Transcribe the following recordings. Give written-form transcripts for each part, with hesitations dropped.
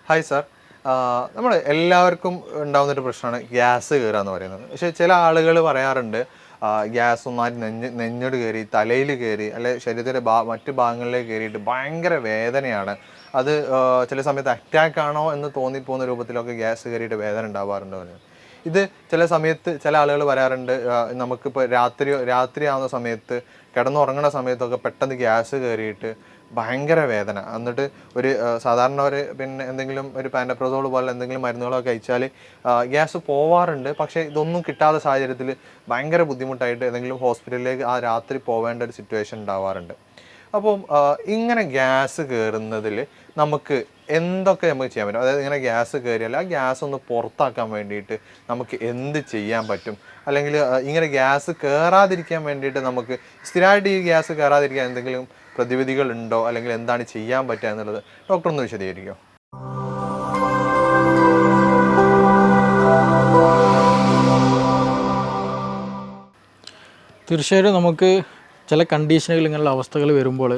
Hi sir. നമ്മൾ എല്ലാവർക്കും ഉണ്ടാകുന്നൊരു പ്രശ്നമാണ് ഗ്യാസ് കയറുക എന്ന് പറയുന്നത്. പക്ഷേ ചില ആളുകൾ പറയാറുണ്ട് ഗ്യാസ് ഒന്നായിട്ട് നെഞ്ഞോട് കയറി, തലയിൽ കയറി, അല്ലെ ശരീരത്തിൻ്റെ മറ്റു ഭാഗങ്ങളിലേക്ക് കയറിയിട്ട് ഭയങ്കര വേദനയാണ്. അത് ചില സമയത്ത് അറ്റാക്ക് ആണോ എന്ന് തോന്നിപ്പോകുന്ന രൂപത്തിലൊക്കെ ഗ്യാസ് കയറിയിട്ട് വേദന ഉണ്ടാവാറുണ്ട് പറയുന്നത്. ഇത് ചില സമയത്ത് ചില ആളുകൾ പറയാറുണ്ട് നമുക്കിപ്പോൾ രാത്രിയാവുന്ന സമയത്ത് കിടന്നുറങ്ങുന്ന സമയത്തൊക്കെ പെട്ടെന്ന് ഗ്യാസ് കയറിയിട്ട് ഭയങ്കര വേദന. എന്നിട്ട് സാധാരണ പിന്നെ എന്തെങ്കിലും ഒരു പാൻഡപ്രസോൾ പോലെ എന്തെങ്കിലും മരുന്നുകളൊക്കെ കഴിച്ചാൽ ഗ്യാസ് പോവാറുണ്ട്. പക്ഷേ ഇതൊന്നും കിട്ടാത്ത സാഹചര്യത്തിൽ ഭയങ്കര ബുദ്ധിമുട്ടായിട്ട് ഏതെങ്കിലും ഹോസ്പിറ്റലിലേക്ക് ആ രാത്രി പോവേണ്ട ഒരു സിറ്റുവേഷൻ ഉണ്ടാവാറുണ്ട്. അപ്പം ഇങ്ങനെ ഗ്യാസ് കയറുന്നതിൽ നമുക്ക് എന്തൊക്കെ നമുക്ക് ചെയ്യാൻ പറ്റും? അതായത് ഇങ്ങനെ ഗ്യാസ് കയറിയാൽ ആ ഗ്യാസ് ഒന്ന് പുറത്താക്കാൻ വേണ്ടിയിട്ട് നമുക്ക് എന്ത് ചെയ്യാൻ പറ്റും? അല്ലെങ്കിൽ ഇങ്ങനെ ഗ്യാസ് കയറാതിരിക്കാൻ വേണ്ടിയിട്ട് നമുക്ക് സ്ഥിരമായിട്ട് ഈ ഗ്യാസ് കയറാതിരിക്കാൻ എന്തെങ്കിലും പ്രതിവിധികൾ ഉണ്ടോ, അല്ലെങ്കിൽ എന്താണ് ചെയ്യാൻ പറ്റുക എന്നുള്ളത് ഡോക്ടർ ഒന്ന് വിശദീകരിക്കുമോ? തീർച്ചയായിട്ടും നമുക്ക് ചില കണ്ടീഷനുകൾ ഇങ്ങനെയുള്ള അവസ്ഥകൾ വരുമ്പോൾ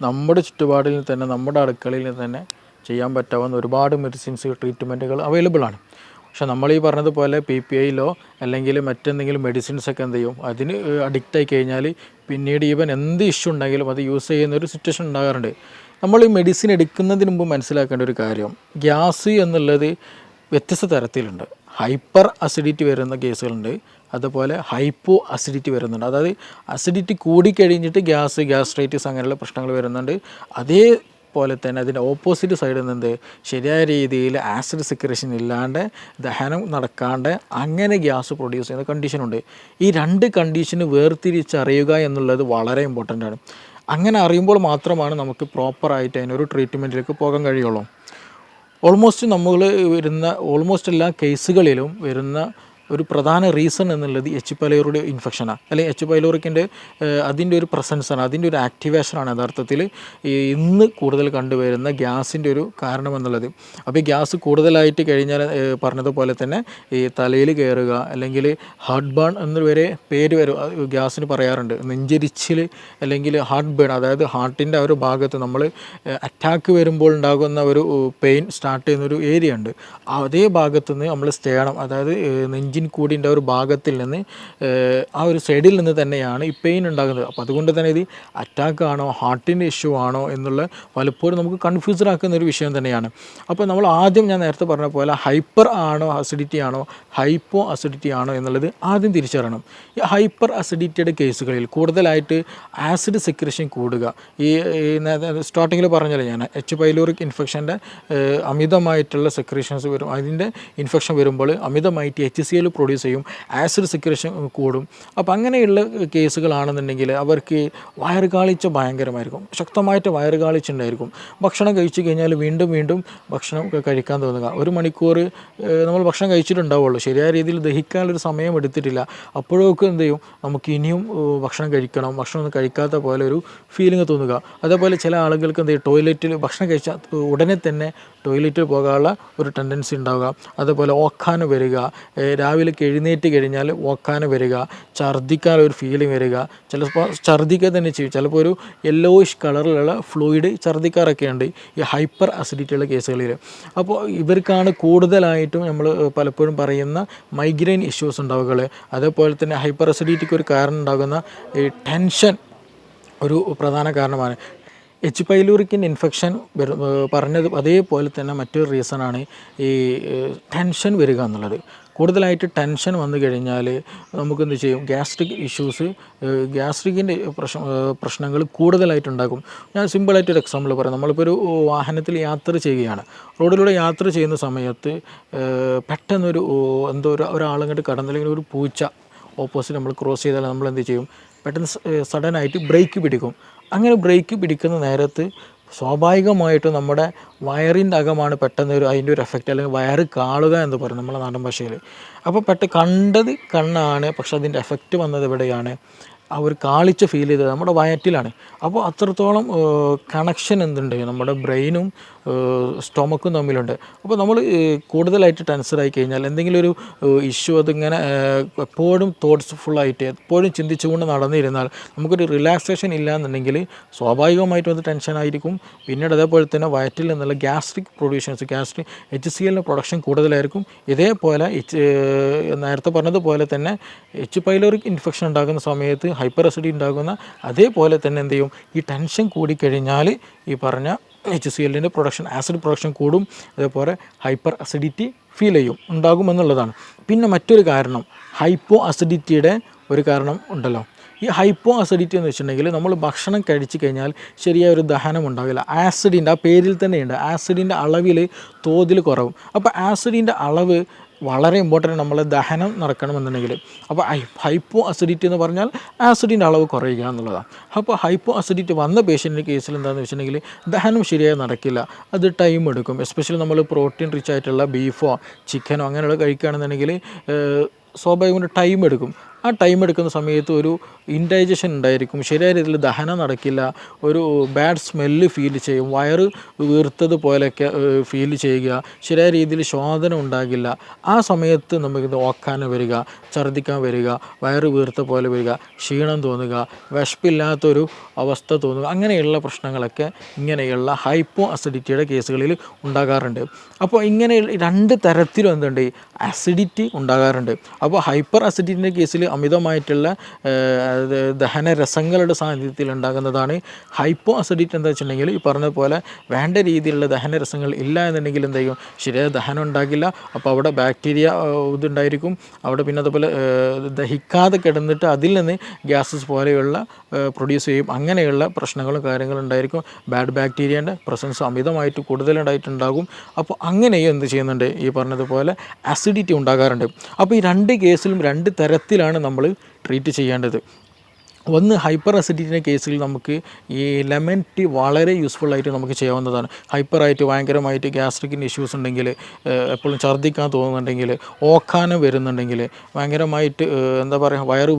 നമ്മുടെ ചുറ്റുപാടിൽ തന്നെ നമ്മുടെ അടുക്കളയിൽ തന്നെ ചെയ്യാൻ പറ്റാവുന്ന ഒരുപാട് മെഡിസിൻസ് ട്രീറ്റ്മെൻറ്റുകൾ അവൈലബിൾ ആണ്. പക്ഷെ നമ്മൾ ഈ പറഞ്ഞതുപോലെ PPIയിലോ അല്ലെങ്കിൽ മറ്റെന്തെങ്കിലും മെഡിസിൻസൊക്കെ എന്ത് ചെയ്യും, അതിന് അഡിക്റ്റായി കഴിഞ്ഞാൽ പിന്നീട് ഈവൻ എന്ത് ഇഷ്യൂ ഉണ്ടെങ്കിലും അത് യൂസ് ചെയ്യുന്ന ഒരു സിറ്റുവേഷൻ ഉണ്ടാകാറുണ്ട്. നമ്മൾ ഈ മെഡിസിൻ എടുക്കുന്നതിന് മുമ്പ് മനസ്സിലാക്കേണ്ട ഒരു കാര്യം, ഗ്യാസ് എന്നുള്ളത് വ്യത്യസ്ത തരത്തിലുണ്ട്. ഹൈപ്പർ അസിഡിറ്റി വരുന്ന കേസുകളുണ്ട്, അതുപോലെ ഹൈപ്പോ അസിഡിറ്റി വരുന്നുണ്ട്. അതായത് അസിഡിറ്റി കൂടിക്കഴിഞ്ഞിട്ട് ഗ്യാസ്ട്രൈറ്റിസ് അങ്ങനെയുള്ള പ്രശ്നങ്ങൾ വരുന്നുണ്ട്. അതേപോലെ തന്നെ അതിൻ്റെ ഓപ്പോസിറ്റ് സൈഡിൽ നിന്ന് ശരിയായ രീതിയിൽ ആസിഡ് സെക്രേഷൻ ഇല്ലാണ്ട് ദഹനം നടക്കാണ്ട് അങ്ങനെ ഗ്യാസ് പ്രൊഡ്യൂസ് ചെയ്യുന്ന കണ്ടീഷനുണ്ട്. ഈ രണ്ട് കണ്ടീഷന് വേർതിരിച്ചറിയുക എന്നുള്ളത് വളരെ ഇമ്പോർട്ടൻ്റ് ആണ്. അങ്ങനെ അറിയുമ്പോൾ മാത്രമാണ് നമുക്ക് പ്രോപ്പറായിട്ട് അതിനൊരു ട്രീറ്റ്മെൻറ്റിലേക്ക് പോകാൻ കഴിയുള്ളൂ. ഓൾമോസ്റ്റ് എല്ലാ കേസുകളിലും വരുന്ന ഒരു പ്രധാന റീസൺ എന്നുള്ളത് H. പൈലോറി ഇൻഫെക്ഷനാണ്, അല്ലെങ്കിൽ H. പൈലോറിക്കിൻ്റെ അതിൻ്റെ ഒരു പ്രസൻസാണ്, അതിൻ്റെ ഒരു ആക്ടിവേഷനാണ് യഥാർത്ഥത്തിൽ ഇന്ന് കൂടുതൽ കണ്ടുവരുന്ന ഗ്യാസിൻ്റെ ഒരു കാരണം എന്നുള്ളത്. അപ്പോൾ ഈ ഗ്യാസ് കൂടുതലായിട്ട് കഴിഞ്ഞാൽ പറഞ്ഞതുപോലെ തന്നെ ഈ തലയിൽ കയറുക, അല്ലെങ്കിൽ ഹാർട്ട് ബേൺ എന്ന് വരെ പേര് വരും ഗ്യാസിന് പറയാറുണ്ട്. നെഞ്ചരിച്ചിൽ അല്ലെങ്കിൽ ഹാർട്ട് ബേൺ, അതായത് ഹാർട്ടിൻ്റെ ആ ഒരു ഭാഗത്ത് നമ്മൾ അറ്റാക്ക് വരുമ്പോൾ ഉണ്ടാകുന്ന ഒരു പെയിൻ സ്റ്റാർട്ട് ചെയ്യുന്നൊരു ഏരിയ ഉണ്ട്. അതേ ഭാഗത്തു നിന്ന് നമ്മൾ സ്റ്റേണം, അതായത് നെഞ്ചിൻ കൂടിൻ്റെ ഒരു ഭാഗത്തിൽ നിന്ന് ആ ഒരു സൈഡിൽ നിന്ന് തന്നെയാണ് ഈ പെയിൻ ഉണ്ടാകുന്നത്. അപ്പോൾ അതുകൊണ്ട് തന്നെ ഇത് അറ്റാക്ക് ആണോ ഹാർട്ടിൻ്റെ ഇഷ്യൂ ആണോ എന്നുള്ള പലപ്പോഴും നമുക്ക് കൺഫ്യൂസ്ഡ് ആക്കുന്ന ഒരു വിഷയം തന്നെയാണ്. അപ്പോൾ നമ്മൾ ആദ്യം ഞാൻ നേരത്തെ പറഞ്ഞ പോലെ ഹൈപ്പർ ആണോ അസിഡിറ്റി ആണോ ഹൈപ്പോ അസിഡിറ്റി ആണോ എന്നുള്ളത് ആദ്യം തിരിച്ചറിയണം. ഈ ഹൈപ്പർ അസിഡിറ്റിയുടെ കേസുകളിൽ കൂടുതലായിട്ട് ആസിഡ് സെക്രേഷൻ കൂടുക, ഈ സ്റ്റാർട്ടിങ്ങിൽ പറഞ്ഞല്ലോ ഞാൻ, H. പൈലോറിക് ഇൻഫെക്ഷൻ്റെ അമിതമായിട്ടുള്ള സെക്രേഷൻസ് വരും. അതിൻ്റെ ഇൻഫെക്ഷൻ വരുമ്പോൾ അമിതമായിട്ട് HCl പ്രൊഡ്യൂസ് ചെയ്യും, ആസിഡ് സെക്രേഷൻ കൂടും. അപ്പോൾ അങ്ങനെയുള്ള കേസുകളാണെന്നുണ്ടെങ്കിൽ അവർക്ക് വയറുകാളിച്ച ഭയങ്കരമായിരിക്കും, ശക്തമായിട്ട് വയറുകാളിച്ചുണ്ടായിരിക്കും. ഭക്ഷണം കഴിച്ചു കഴിഞ്ഞാൽ വീണ്ടും ഭക്ഷണം കഴിക്കാൻ തോന്നുക. 1 മണിക്കൂർ നമ്മൾ ഭക്ഷണം കഴിച്ചിട്ടുണ്ടാവുള്ളൂ, ശരിയായ രീതിയിൽ ദഹിക്കാനൊരു സമയം എടുത്തിട്ടില്ല. അപ്പോഴൊക്കെ എന്ത് ചെയ്യും, നമുക്ക് ഇനിയും ഭക്ഷണം കഴിക്കണം, ഭക്ഷണം ഒന്നും കഴിക്കാത്ത പോലെ ഒരു ഫീലിംഗ് തോന്നുക. അതേപോലെ ചില ആളുകൾക്ക് എന്ത് ചെയ്യും, ടോയ്ലറ്റിൽ ഭക്ഷണം കഴിച്ചാൽ ഉടനെ തന്നെ ടോയ്ലറ്റിൽ പോകാനുള്ള ഒരു ടെൻഡൻസി ഉണ്ടാവുക. അതുപോലെ ഓക്കാനം വരിക, രാവിലെ എഴുന്നേറ്റ് കഴിഞ്ഞാൽ ഓക്കാനം വരിക, ഛർദ്ദിക്കാനൊരു ഫീലിംഗ് വരിക, ചിലപ്പോൾ ഛർദ്ദിക്കുക തന്നെ ചെയ്യും, ചിലപ്പോൾ ഒരു യെല്ലോയിഷ് കളറിലുള്ള ഫ്ലൂയിഡ് ഛർദ്ദിക്കാറൊക്കെ ഉണ്ട് ഈ ഹൈപ്പർ അസിഡിറ്റിയുള്ള കേസുകളിൽ. അപ്പോൾ ഇവർക്കാണ് കൂടുതലായിട്ടും നമ്മൾ പലപ്പോഴും പറയുന്ന മൈഗ്രെയിൻ ഇഷ്യൂസ് ഉണ്ടാവുക. അതേപോലെ തന്നെ ഹൈപ്പർ അസിഡിറ്റിക്ക് ഒരു കാരണം ഉണ്ടാകുന്ന ഈ ടെൻഷൻ ഒരു പ്രധാന കാരണമാണ്. H. പൈലോറിക്കിൻ്റെ ഇൻഫെക്ഷൻ പറഞ്ഞത് അതേപോലെ തന്നെ മറ്റൊരു റീസണാണ് ഈ ടെൻഷൻ വരിക എന്നുള്ളത്. കൂടുതലായിട്ട് ടെൻഷൻ വന്നു കഴിഞ്ഞാൽ നമുക്കെന്ത് ചെയ്യും, ഗ്യാസ്ട്രിക് ഇഷ്യൂസ്, ഗ്യാസ്ട്രിക്കിൻ്റെ പ്രശ്നങ്ങൾ കൂടുതലായിട്ടുണ്ടാകും. ഞാൻ സിമ്പിളായിട്ടൊരു എക്സാമ്പിൾ പറയാം. നമ്മളിപ്പോൾ ഒരു വാഹനത്തിൽ യാത്ര ചെയ്യുകയാണ്, റോഡിലൂടെ യാത്ര ചെയ്യുന്ന സമയത്ത് പെട്ടെന്നൊരു ഒരാളങ്ങോട്ട് കടന്നില്ലെങ്കിൽ ഒരു പൂച്ച ഓപ്പോസിറ്റ് നമ്മൾ ക്രോസ് ചെയ്താൽ നമ്മൾ എന്ത് ചെയ്യും, പെട്ടെന്ന് സഡനായിട്ട് ബ്രേക്ക് പിടിക്കും. അങ്ങനെ ബ്രേക്ക് പിടിക്കുന്ന നേരത്ത് സ്വാഭാവികമായിട്ടും നമ്മുടെ വയറിൻ്റെ അകമാണ് പെട്ടെന്ന് അതിൻ്റെ ഒരു എഫക്റ്റ്, അല്ലെങ്കിൽ വയറ് കാളുക എന്ന് പറയും നമ്മുടെ നാടൻ ഭാഷയിൽ. അപ്പോൾ കണ്ടത് കണ്ണാണ്, പക്ഷെ അതിൻ്റെ എഫക്റ്റ് വന്നത് എവിടെയാണ്, ആ ഒരു കാളിച്ച ഫീൽ ചെയ്തത് നമ്മുടെ വയറ്റിലാണ്. അപ്പോൾ അത്രത്തോളം കണക്ഷൻ എന്തുണ്ട് നമ്മുടെ ബ്രെയിനും സ്റ്റൊമക്കും തമ്മിലുണ്ട്. അപ്പോൾ നമ്മൾ കൂടുതലായിട്ട് ടെൻസറായി കഴിഞ്ഞാൽ എന്തെങ്കിലും ഒരു ഇഷ്യൂ അതിങ്ങനെ എപ്പോഴും തോട്ട്സ്ഫുള്ളായിട്ട് എപ്പോഴും ചിന്തിച്ചുകൊണ്ട് നടന്നിരുന്നാൽ നമുക്കൊരു റിലാക്സേഷൻ ഇല്ല എന്നുണ്ടെങ്കിൽ സ്വാഭാവികമായിട്ടും അത് ടെൻഷനായിരിക്കും. പിന്നീട് അതേപോലെ തന്നെ വയറ്റിൽ നിന്നുള്ള ഗ്യാസ്ട്രിക് പ്രൊഡ്യൂഷൻസ് HCl പ്രൊഡക്ഷൻ കൂടുതലായിരിക്കും. ഇതേപോലെ നേരത്തെ പറഞ്ഞതുപോലെ തന്നെ എച്ച് പൈലോറിക് ഇൻഫെക്ഷൻ ഉണ്ടാകുന്ന സമയത്ത് ഹൈപ്പർ അസിഡിറ്റി ഉണ്ടാകുന്ന അതേപോലെ തന്നെ എന്ത് ചെയ്യും, ഈ ടെൻഷൻ കൂടിക്കഴിഞ്ഞാൽ ഈ പറഞ്ഞ HCl പ്രൊഡക്ഷൻ, ആസിഡ് പ്രൊഡക്ഷൻ കൂടും. അതേപോലെ ഹൈപ്പർ അസിഡിറ്റി ഫീൽ ഉണ്ടാകുമെന്നുള്ളതാണ്. പിന്നെ മറ്റൊരു കാരണം ഹൈപ്പോ അസിഡിറ്റിയുടെ ഒരു കാരണം ഉണ്ടല്ലോ. ഈ ഹൈപ്പോ അസിഡിറ്റി എന്ന് വെച്ചിട്ടുണ്ടെങ്കിൽ നമ്മൾ ഭക്ഷണം കഴിച്ചു കഴിഞ്ഞാൽ ശരിയായ ഒരു ദഹനം ഉണ്ടാവില്ല. ആസിഡിൻ്റെ ആ പേരിൽ തന്നെയുണ്ട്, ആസിഡിൻ്റെ അളവിൽ തോതിൽ കുറവും. അപ്പോൾ ആസിഡിൻ്റെ അളവ് വളരെ ഇമ്പോർട്ടൻ്റ്, നമ്മളെ ദഹനം നടക്കണമെന്നുണ്ടെങ്കിൽ. അപ്പോൾ ഹൈപ്പോ അസിഡിറ്റി എന്ന് പറഞ്ഞാൽ ആസിഡിൻ്റെ അളവ് കുറയുക എന്നുള്ളതാണ്. അപ്പോൾ ഹൈപ്പോ അസിഡിറ്റി വന്ന പേഷ്യൻ്റെ കേസിൽ എന്താണെന്ന് വെച്ചിട്ടുണ്ടെങ്കിൽ ദഹനം ശരിയായി നടക്കില്ല, അത് ടൈം എടുക്കും. എസ്പെഷ്യലി നമ്മൾ പ്രോട്ടീൻ റിച്ച് ആയിട്ടുള്ള ബീഫോ ചിക്കനോ അങ്ങനെയുള്ള കഴിക്കുകയാണെന്നുണ്ടെങ്കിൽ സ്വാഭാവികമായിട്ട് ടൈം എടുക്കും. ആ ടൈം എടുക്കുന്ന സമയത്ത് ഒരു ഇൻഡൈജഷൻ ഉണ്ടായിരിക്കും, ശരിയായ രീതിയിൽ ദഹനം നടക്കില്ല, ഒരു ബാഡ് സ്മെല്ല് ഫീൽ ചെയ്യും, വയറ് വീർത്തതുപോലെയൊക്കെ ഫീൽ ചെയ്യുക, ശരിയായ രീതിയിൽ ശോധന ഉണ്ടാകില്ല. ആ സമയത്ത് നമുക്ക് ഓക്കാനം വരിക, ഛർദ്ദിക്കാൻ വരിക, വയറ് വീർത്ത പോലെ വരിക, ക്ഷീണം തോന്നുക, വിശപ്പില്ലാത്തൊരു അവസ്ഥ തോന്നുക, അങ്ങനെയുള്ള പ്രശ്നങ്ങളൊക്കെ ഇങ്ങനെയുള്ള ഹൈപ്പോ അസിഡിറ്റിയുടെ കേസുകളിൽ ഉണ്ടാകാറുണ്ട്. അപ്പോൾ ഇങ്ങനെ രണ്ട് തരത്തിലും എന്തുണ്ട്, അസിഡിറ്റി ഉണ്ടാകാറുണ്ട്. അപ്പോൾ ഹൈപ്പർ അസിഡിറ്റിൻ്റെ കേസിൽ അമിതമായിട്ടുള്ള ദഹനരസങ്ങളുടെ സാന്നിധ്യത്തിൽ ഉണ്ടാകുന്നതാണ് ഹൈപ്പോ അസിഡിറ്റി. എന്താ വെച്ചിട്ടുണ്ടെങ്കിൽ ഈ പറഞ്ഞ പോലെ വേണ്ട രീതിയിലുള്ള ദഹനരസങ്ങൾ ഇല്ല എന്നുണ്ടെങ്കിൽ എന്ത് ചെയ്യും, ശരിയായ ദഹനം ഉണ്ടാകില്ല. അപ്പോൾ അവിടെ ബാക്ടീരിയ ഇതുണ്ടായിരിക്കും അവിടെ. പിന്നെ അതുപോലെ ദഹിക്കാതെ കിടന്നിട്ട് അതിൽ നിന്ന് ഗ്യാസസ് പോലെയുള്ള പ്രൊഡ്യൂസ് ചെയ്യും. അങ്ങനെയുള്ള പ്രശ്നങ്ങളും കാര്യങ്ങളും ഉണ്ടായിരിക്കും. ബാഡ് ബാക്ടീരിയൻ്റെ പ്രസൻസ് അമിതമായിട്ട് കൂടുതലുണ്ടായിട്ടുണ്ടാകും. അപ്പോൾ അങ്ങനെയും എന്ത് ചെയ്യുന്നുണ്ട്, ഈ പറഞ്ഞതുപോലെ അസിഡിറ്റി ഉണ്ടാകാറുണ്ട്. അപ്പോൾ ഈ രണ്ട് കേസിലും രണ്ട് തരത്തിലാണ് നമ്മൾ ട്രീറ്റ് ചെയ്യേണ്ടത്. ഒന്ന് ഹൈപ്പർ അസിഡിറ്റിൻ്റെ കേസിൽ നമുക്ക് ഈ ലെമൺ ടീ വളരെ യൂസ്ഫുൾ ആയിട്ട് നമുക്ക് ചെയ്യാവുന്നതാണ്. ഹൈപ്പറായിട്ട് ഭയങ്കരമായിട്ട് ഗ്യാസ്ട്രിക്കിൻ്റെ ഇഷ്യൂസ് ഉണ്ടെങ്കിൽ, എപ്പോഴും ഛർദ്ദിക്കാൻ തോന്നുന്നുണ്ടെങ്കിൽ, ഓക്കാനം വരുന്നുണ്ടെങ്കിൽ, ഭയങ്കരമായിട്ട് എന്താ പറയുക വയറ്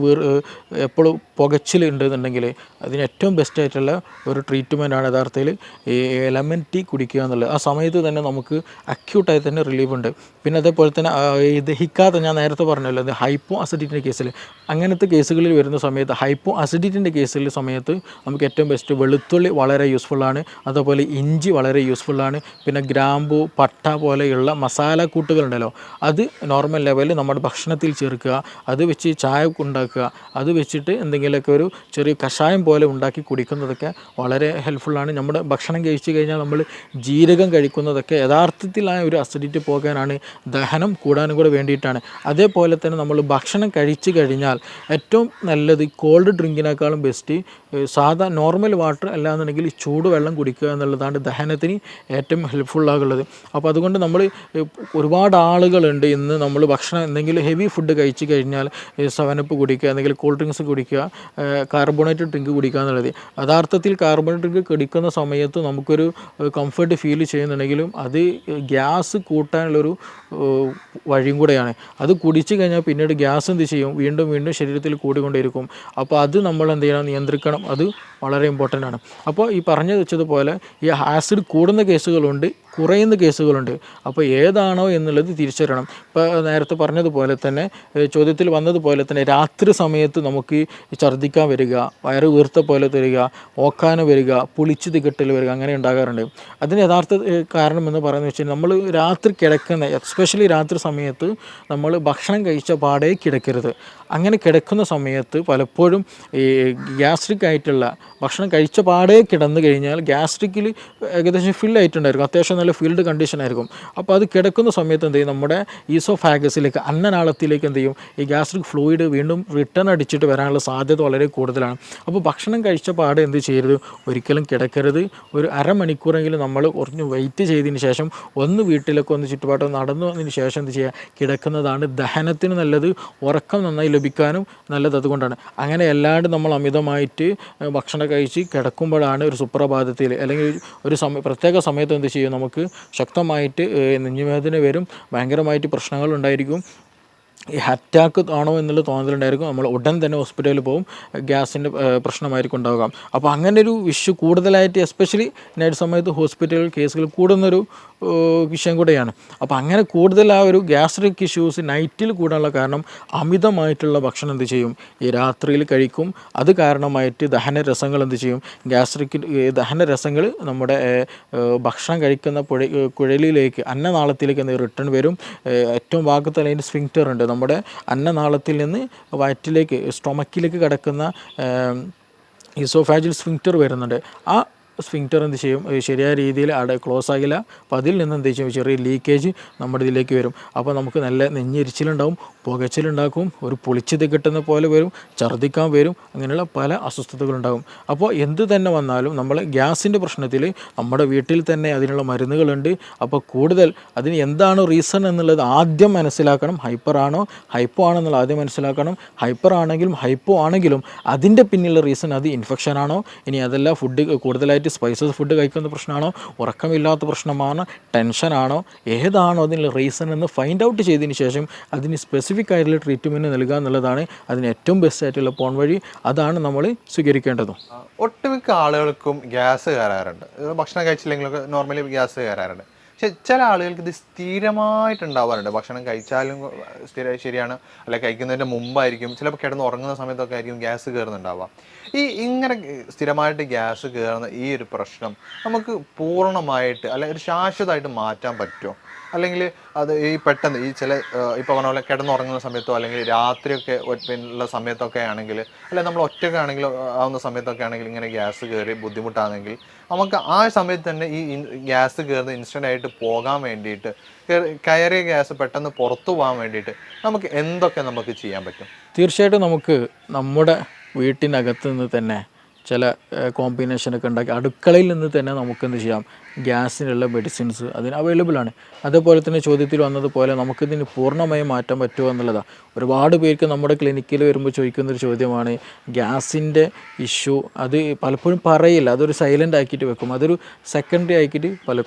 എപ്പോഴും പുകച്ചിൽ ഉണ്ടെന്നുണ്ടെങ്കിൽ അതിന് ഏറ്റവും ബെസ്റ്റായിട്ടുള്ള ഒരു ട്രീറ്റ്മെൻറ്റാണ് യഥാർത്ഥത്തിൽ ഈ ലെമൺ ടീ കുടിക്കുക എന്നുള്ളത്. ആ സമയത്ത് തന്നെ നമുക്ക് അക്യൂട്ടായി തന്നെ റിലീഫ് ഉണ്ട്. പിന്നെ അതേപോലെ തന്നെ ഈ ദഹിക്കാതെ, ഞാൻ നേരത്തെ പറഞ്ഞല്ലോ, അത് ഹൈപ്പോ അസിഡിറ്റിൻ്റെ കേസിൽ, അങ്ങനത്തെ കേസുകളിൽ വരുന്ന സമയത്ത് ഹൈപ്പോ അസിഡിറ്റിൻ്റെ കേസിൽ സമയത്ത് നമുക്ക് ഏറ്റവും ബെസ്റ്റ് വെളുത്തുള്ളി വളരെ യൂസ്ഫുള്ളാണ്. അതുപോലെ ഇഞ്ചി വളരെ യൂസ്ഫുള്ളാണ്. പിന്നെ ഗ്രാമ്പു, പട്ട പോലെയുള്ള മസാല കൂട്ടുകളുണ്ടല്ലോ, അത് നോർമൽ ലെവലിൽ നമ്മുടെ ഭക്ഷണത്തിൽ ചേർക്കുക. അത് വെച്ച് ചായ ഉണ്ടാക്കുക, അത് വെച്ചിട്ട് എന്തെങ്കിലുമൊക്കെ ഒരു ചെറിയ കഷായം പോലെ ഉണ്ടാക്കി കുടിക്കുന്നതൊക്കെ വളരെ ഹെൽപ്ഫുള്ളാണ്. നമ്മുടെ ഭക്ഷണം കഴിച്ചു കഴിഞ്ഞാൽ നമ്മൾ ജീരകം കഴിക്കുന്നതൊക്കെ യഥാർത്ഥത്തിൽ ആ ഒരു അസിഡിറ്റി പോകാനാണ്, ദഹനം കൂടാനും കൂടെ വേണ്ടിയിട്ടാണ്. അതേപോലെ തന്നെ നമ്മൾ ഭക്ഷണം കഴിച്ചു കഴിഞ്ഞാൽ ഏറ്റവും നല്ലത് കോൾഡ് ഡ്രിങ്കിനേക്കാളും ബെസ്റ്റ് സാധാ നോർമൽ വാട്ടർ അല്ലാന്നുണ്ടെങ്കിൽ ചൂടുവെള്ളം കുടിക്കുക എന്നുള്ളതാണ് ദഹനത്തിന് ഏറ്റവും ഹെൽപ്ഫുള്ളാകുള്ളത്. അപ്പോൾ അതുകൊണ്ട് നമ്മൾ ഒരുപാട് ആളുകളുണ്ട് ഇന്ന് നമ്മൾ ഭക്ഷണം എന്തെങ്കിലും ഹെവി ഫുഡ് കഴിച്ചു കഴിഞ്ഞാൽ സെവനപ്പ് കുടിക്കുക, എന്തെങ്കിലും കൂൾ ഡ്രിങ്ക്സ് കുടിക്കുക, കാർബണേറ്റഡ് ഡ്രിങ്ക് കുടിക്കുക എന്നുള്ളത്. യഥാർത്ഥത്തിൽ കാർബണേറ്റഡ് ഡ്രിങ്ക് കുടിക്കുന്ന സമയത്ത് നമുക്കൊരു കംഫർട്ട് ഫീൽ ചെയ്യുന്നുണ്ടെങ്കിലും അത് ഗ്യാസ് കൂട്ടാനുള്ളൊരു വഴിയും കൂടെയാണ്. അത് കുടിച്ചു കഴിഞ്ഞാൽ പിന്നീട് ഗ്യാസ് എന്ത് ചെയ്യും, വീണ്ടും വീണ്ടും ശരീരത്തിൽ കൂടിക്കൊണ്ടിരിക്കും. അപ്പോൾ അത് നമ്മൾ എന്ത് ചെയ്യണം, നിയന്ത്രിക്കണം. അത് വളരെ ഇമ്പോർട്ടൻ്റ് ആണ്. അപ്പോൾ ഈ പറഞ്ഞു വെച്ചതുപോലെ ഈ ആസിഡ് കൂടുന്ന കേസുകളുണ്ട്, കുറയുന്ന കേസുകളുണ്ട്. അപ്പോൾ ഏതാണോ എന്നുള്ളത് തിരിച്ചറിയണം. ഇപ്പോൾ നേരത്തെ പറഞ്ഞതുപോലെ തന്നെ ചോദ്യത്തിൽ വന്നതുപോലെ തന്നെ രാത്രി സമയത്ത് നമുക്ക് ഛർദ്ദിക്കാൻ വരിക, വയറ് വീർത്ത പോലെ തരിക, ഓക്കാനം വരിക, പുളിച്ച് തികട്ടൽ വരിക, അങ്ങനെ ഉണ്ടാകാറുണ്ട്. അതിന് യഥാർത്ഥ കാരണം എന്ന് പറയുന്നത് വെച്ചാൽ നമ്മൾ രാത്രി കിടക്കുന്ന, എസ്പെഷ്യലി രാത്രി സമയത്ത് നമ്മൾ ഭക്ഷണം കഴിച്ച പാടേ കിടക്കരുത്. അങ്ങനെ കിടക്കുന്ന സമയത്ത് പലപ്പോഴും ഈ ഗ്യാസ്ട്രിക് ആയിട്ടുള്ള ഭക്ഷണം കഴിച്ച പാടേ കിടന്നു കഴിഞ്ഞാൽ ഗ്യാസ്ട്രിക്കിൽ ഏകദേശം ഫില്ലായിട്ടുണ്ടായിരിക്കും, അത്യാവശ്യം നല്ല ഫീൽഡ് കണ്ടീഷനായിരിക്കും. അപ്പോൾ അത് കിടക്കുന്ന സമയത്ത് എന്ത് ചെയ്യും, നമ്മുടെ ഈസോഫാഗസിലേക്ക്, അന്നനാളത്തിലേക്ക് എന്ത് ചെയ്യും, ഈ ഗ്യാസ്ട്രിക് ഫ്ലൂയിഡ് വീണ്ടും റിട്ടേൺ അടിച്ചിട്ട് വരാനുള്ള സാധ്യത വളരെ കൂടുതലാണ്. അപ്പോൾ ഭക്ഷണം കഴിച്ച പാടെ എന്ത് ചെയ്യരുത്, ഒരിക്കലും കിടക്കരുത്. ഒരു അരമണിക്കൂറെങ്കിലും നമ്മൾ കുറഞ്ഞ് വെയിറ്റ് ചെയ്തതിന് ശേഷം ഒന്ന് വീട്ടിലൊക്കെ ഒന്ന് ചുറ്റുപാടും നടന്നു വന്നതിന് ശേഷം എന്ത് ചെയ്യുക, കിടക്കുന്നതാണ് ദഹനത്തിന് നല്ലത്, ഉറക്കം നന്നായി ലഭിക്കാനും നല്ലത്. അതുകൊണ്ടാണ് അങ്ങനെ അല്ലാണ്ട് നമ്മൾ അമിതമായിട്ട് ഭക്ഷണം കഴിച്ച് കിടക്കുമ്പോഴാണ് ഒരു സുപ്രഭാതത്തിൽ അല്ലെങ്കിൽ ഒരു പ്രത്യേക സമയത്ത് എന്ത് ചെയ്യും, നമുക്ക് ശക്തമായിട്ട് നെഞ്ഞുവേദന വരും, ഭയങ്കരമായിട്ട് പ്രശ്നങ്ങൾ ഉണ്ടായിരിക്കും. ഈ അറ്റാക്ക് ആണോ എന്നുള്ള തോന്നലുണ്ടായിരിക്കും. നമ്മൾ ഉടൻ തന്നെ ഹോസ്പിറ്റലിൽ പോകും, ഗ്യാസിൻ്റെ പ്രശ്നമായിരിക്കും ഉണ്ടാവുക. അപ്പോൾ അങ്ങനെ ഒരു ഇഷ്യൂ കൂടുതലായിട്ട് എസ്പെഷ്യലി നൈറ്റ് സമയത്ത് ഹോസ്പിറ്റൽ കേസുകൾ കൂടുന്നൊരു വിഷയം കൂടെയാണ്. അപ്പോൾ അങ്ങനെ കൂടുതൽ ആ ഒരു ഗ്യാസ്ട്രിക് ഇഷ്യൂസ് നൈറ്റിൽ കൂടാനുള്ള കാരണം അമിതമായിട്ടുള്ള ഭക്ഷണം എന്ത് ചെയ്യും, ഈ രാത്രിയിൽ കഴിക്കും. അത് കാരണമായിട്ട് ദഹനരസങ്ങൾ എന്ത് ചെയ്യും, ഗ്യാസ്ട്രിക് ദഹനരസങ്ങൾ നമ്മുടെ ഭക്ഷണം കഴിക്കുന്ന കുഴലിലേക്ക് അന്നനാളത്തിലേക്ക് എന്ത് റിട്ടേൺ വരും. ഏറ്റവും ഭാഗത്ത് അതിൻ്റെ സ്ഫിങ്ക്റ്റർ ഉണ്ട്, നമ്മുടെ അന്നനാളത്തിൽ നിന്ന് വയറ്റിലേക്ക് സ്റ്റൊമക്കിലേക്ക് കിടക്കുന്ന ഈസോഫാജിൽ സ്ഫിങ്ക്റ്റർ വരുന്നുണ്ട്. ആ സ്ഫിങ്ക്റ്റർ എന്ത് ചെയ്യും, ശരിയായ രീതിയിൽ അവിടെ ക്ലോസ് ആകില്ല. അപ്പോൾ അതിൽ നിന്ന് എന്ത് ചെയ്യും, ചെറിയ ലീക്കേജ് നമ്മുടെ ഇതിലേക്ക് വരും. അപ്പോൾ നമുക്ക് നല്ല നെഞ്ഞിരിച്ചിലുണ്ടാവും, പുകച്ചിലുണ്ടാക്കും, ഒരു പൊളിച്ചത് കിട്ടുന്ന പോലെ വരും, ഛർദ്ദിക്കാൻ വരും, അങ്ങനെയുള്ള പല അസ്വസ്ഥതകളുണ്ടാകും. അപ്പോൾ എന്ത് തന്നെ വന്നാലും നമ്മൾ ഗ്യാസിൻ്റെ പ്രശ്നത്തിൽ നമ്മുടെ വീട്ടിൽ തന്നെ അതിനുള്ള മരുന്നുകളുണ്ട്. അപ്പോൾ കൂടുതൽ അതിന് എന്താണ് റീസൺ എന്നുള്ളത് ആദ്യം മനസ്സിലാക്കണം. ഹൈപ്പർ ആണോ ഹൈപ്പോ ആണോ എന്നുള്ളത് ആദ്യം മനസ്സിലാക്കണം. ഹൈപ്പർ ആണെങ്കിലും ഹൈപ്പോ ആണെങ്കിലും അതിൻ്റെ പിന്നിലുള്ള റീസൺ അത് ഇൻഫെക്ഷൻ ആണോ, ഇനി അതല്ല ഫുഡ് കൂടുതലായിട്ട് സ്പൈസസ് ഫുഡ് കഴിക്കുന്ന പ്രശ്നമാണോ, ഉറക്കമില്ലാത്ത പ്രശ്നമാണോ, ടെൻഷനാണോ, ഏതാണോ അതിനുള്ള റീസൺ എന്ന് ഫൈൻഡ് ഔട്ട് ചെയ്തതിന് ശേഷം അതിന് സ്പെസിഫിക് ആയിട്ടുള്ള ട്രീറ്റ്മെൻറ്റ് നൽകുക എന്നുള്ളതാണ് അതിന് ഏറ്റവും ബെസ്റ്റ് ആയിട്ടുള്ള പോൺ വഴി. അതാണ് നമ്മൾ സ്വീകരിക്കേണ്ടതും. ഒട്ടുമിക്ക ആളുകൾക്കും ഗ്യാസ് കയറാറുണ്ട്. ഭക്ഷണം കഴിച്ചില്ലെങ്കിലൊക്കെ നോർമലി ഗ്യാസ് കയറാറുണ്ട്. പക്ഷെ ചില ആളുകൾക്ക് ഇത് സ്ഥിരമായിട്ടുണ്ടാവാറുണ്ട്. ഭക്ഷണം കഴിച്ചാലും ശരിയാണ്, അല്ലെ കഴിക്കുന്നതിൻ്റെ മുമ്പായിരിക്കും, ചിലപ്പോൾ കിടന്ന് ഉറങ്ങുന്ന സമയത്തൊക്കെ ആയിരിക്കും ഗ്യാസ് കയറുന്നുണ്ടാവുക. ഇങ്ങനെ സ്ഥിരമായിട്ട് ഗ്യാസ് കയറുന്ന ഈ ഒരു പ്രശ്നം നമുക്ക് പൂർണ്ണമായിട്ട് അല്ലെ ഒരു ശാശ്വതമായിട്ട് മാറ്റാൻ പറ്റുമോ? അല്ലെങ്കിൽ അത് ഈ പെട്ടെന്ന് ഈ ചില ഇപ്പോൾ പറഞ്ഞ പോലെ കിടന്നുറങ്ങുന്ന സമയത്തോ അല്ലെങ്കിൽ രാത്രിയൊക്കെ ഉള്ള സമയത്തൊക്കെ ആണെങ്കിൽ, അല്ലെങ്കിൽ നമ്മൾ ഒറ്റയ്ക്ക് ആണെങ്കിൽ ആവുന്ന സമയത്തൊക്കെ ആണെങ്കിൽ ഇങ്ങനെ ഗ്യാസ് കയറി ബുദ്ധിമുട്ടാണെങ്കിൽ നമുക്ക് ആ സമയത്ത് തന്നെ ഈ ഗ്യാസ് കയറുന്ന ഇൻസ്റ്റൻ്റ് ആയിട്ട് പോകാൻ വേണ്ടിയിട്ട്, കയറിയ ഗ്യാസ് പെട്ടെന്ന് പുറത്തു പോകാൻ വേണ്ടിയിട്ട് നമുക്ക് എന്തൊക്കെ നമുക്ക് ചെയ്യാൻ പറ്റും? തീർച്ചയായിട്ടും നമുക്ക് നമ്മുടെ വീട്ടിനകത്ത് നിന്ന് തന്നെ ചില കോമ്പിനേഷനൊക്കെ ഉണ്ടാക്കി അടുക്കളയിൽ നിന്ന് തന്നെ നമുക്കെന്ത് ചെയ്യാം, ഗ്യാസിനുള്ള മെഡിസിൻസ് അതിന് അവൈലബിൾ ആണ്. അതേപോലെ തന്നെ ചോദ്യത്തിൽ വന്നതുപോലെ നമുക്കിതിന് പൂർണ്ണമായും മാറ്റാൻ പറ്റുമോ എന്നുള്ളതാണ്. ഒരുപാട് പേർക്ക് നമ്മുടെ ക്ലിനിക്കിൽ വരുമ്പോൾ ചോദിക്കുന്നൊരു ചോദ്യമാണ് ഗ്യാസിൻ്റെ ഇഷ്യൂ. അത് പലപ്പോഴും പറയില്ല, അതൊരു സൈലൻ്റ് ആക്കിയിട്ട് വെക്കും, അതൊരു സെക്കൻഡറി ആക്കിയിട്ട്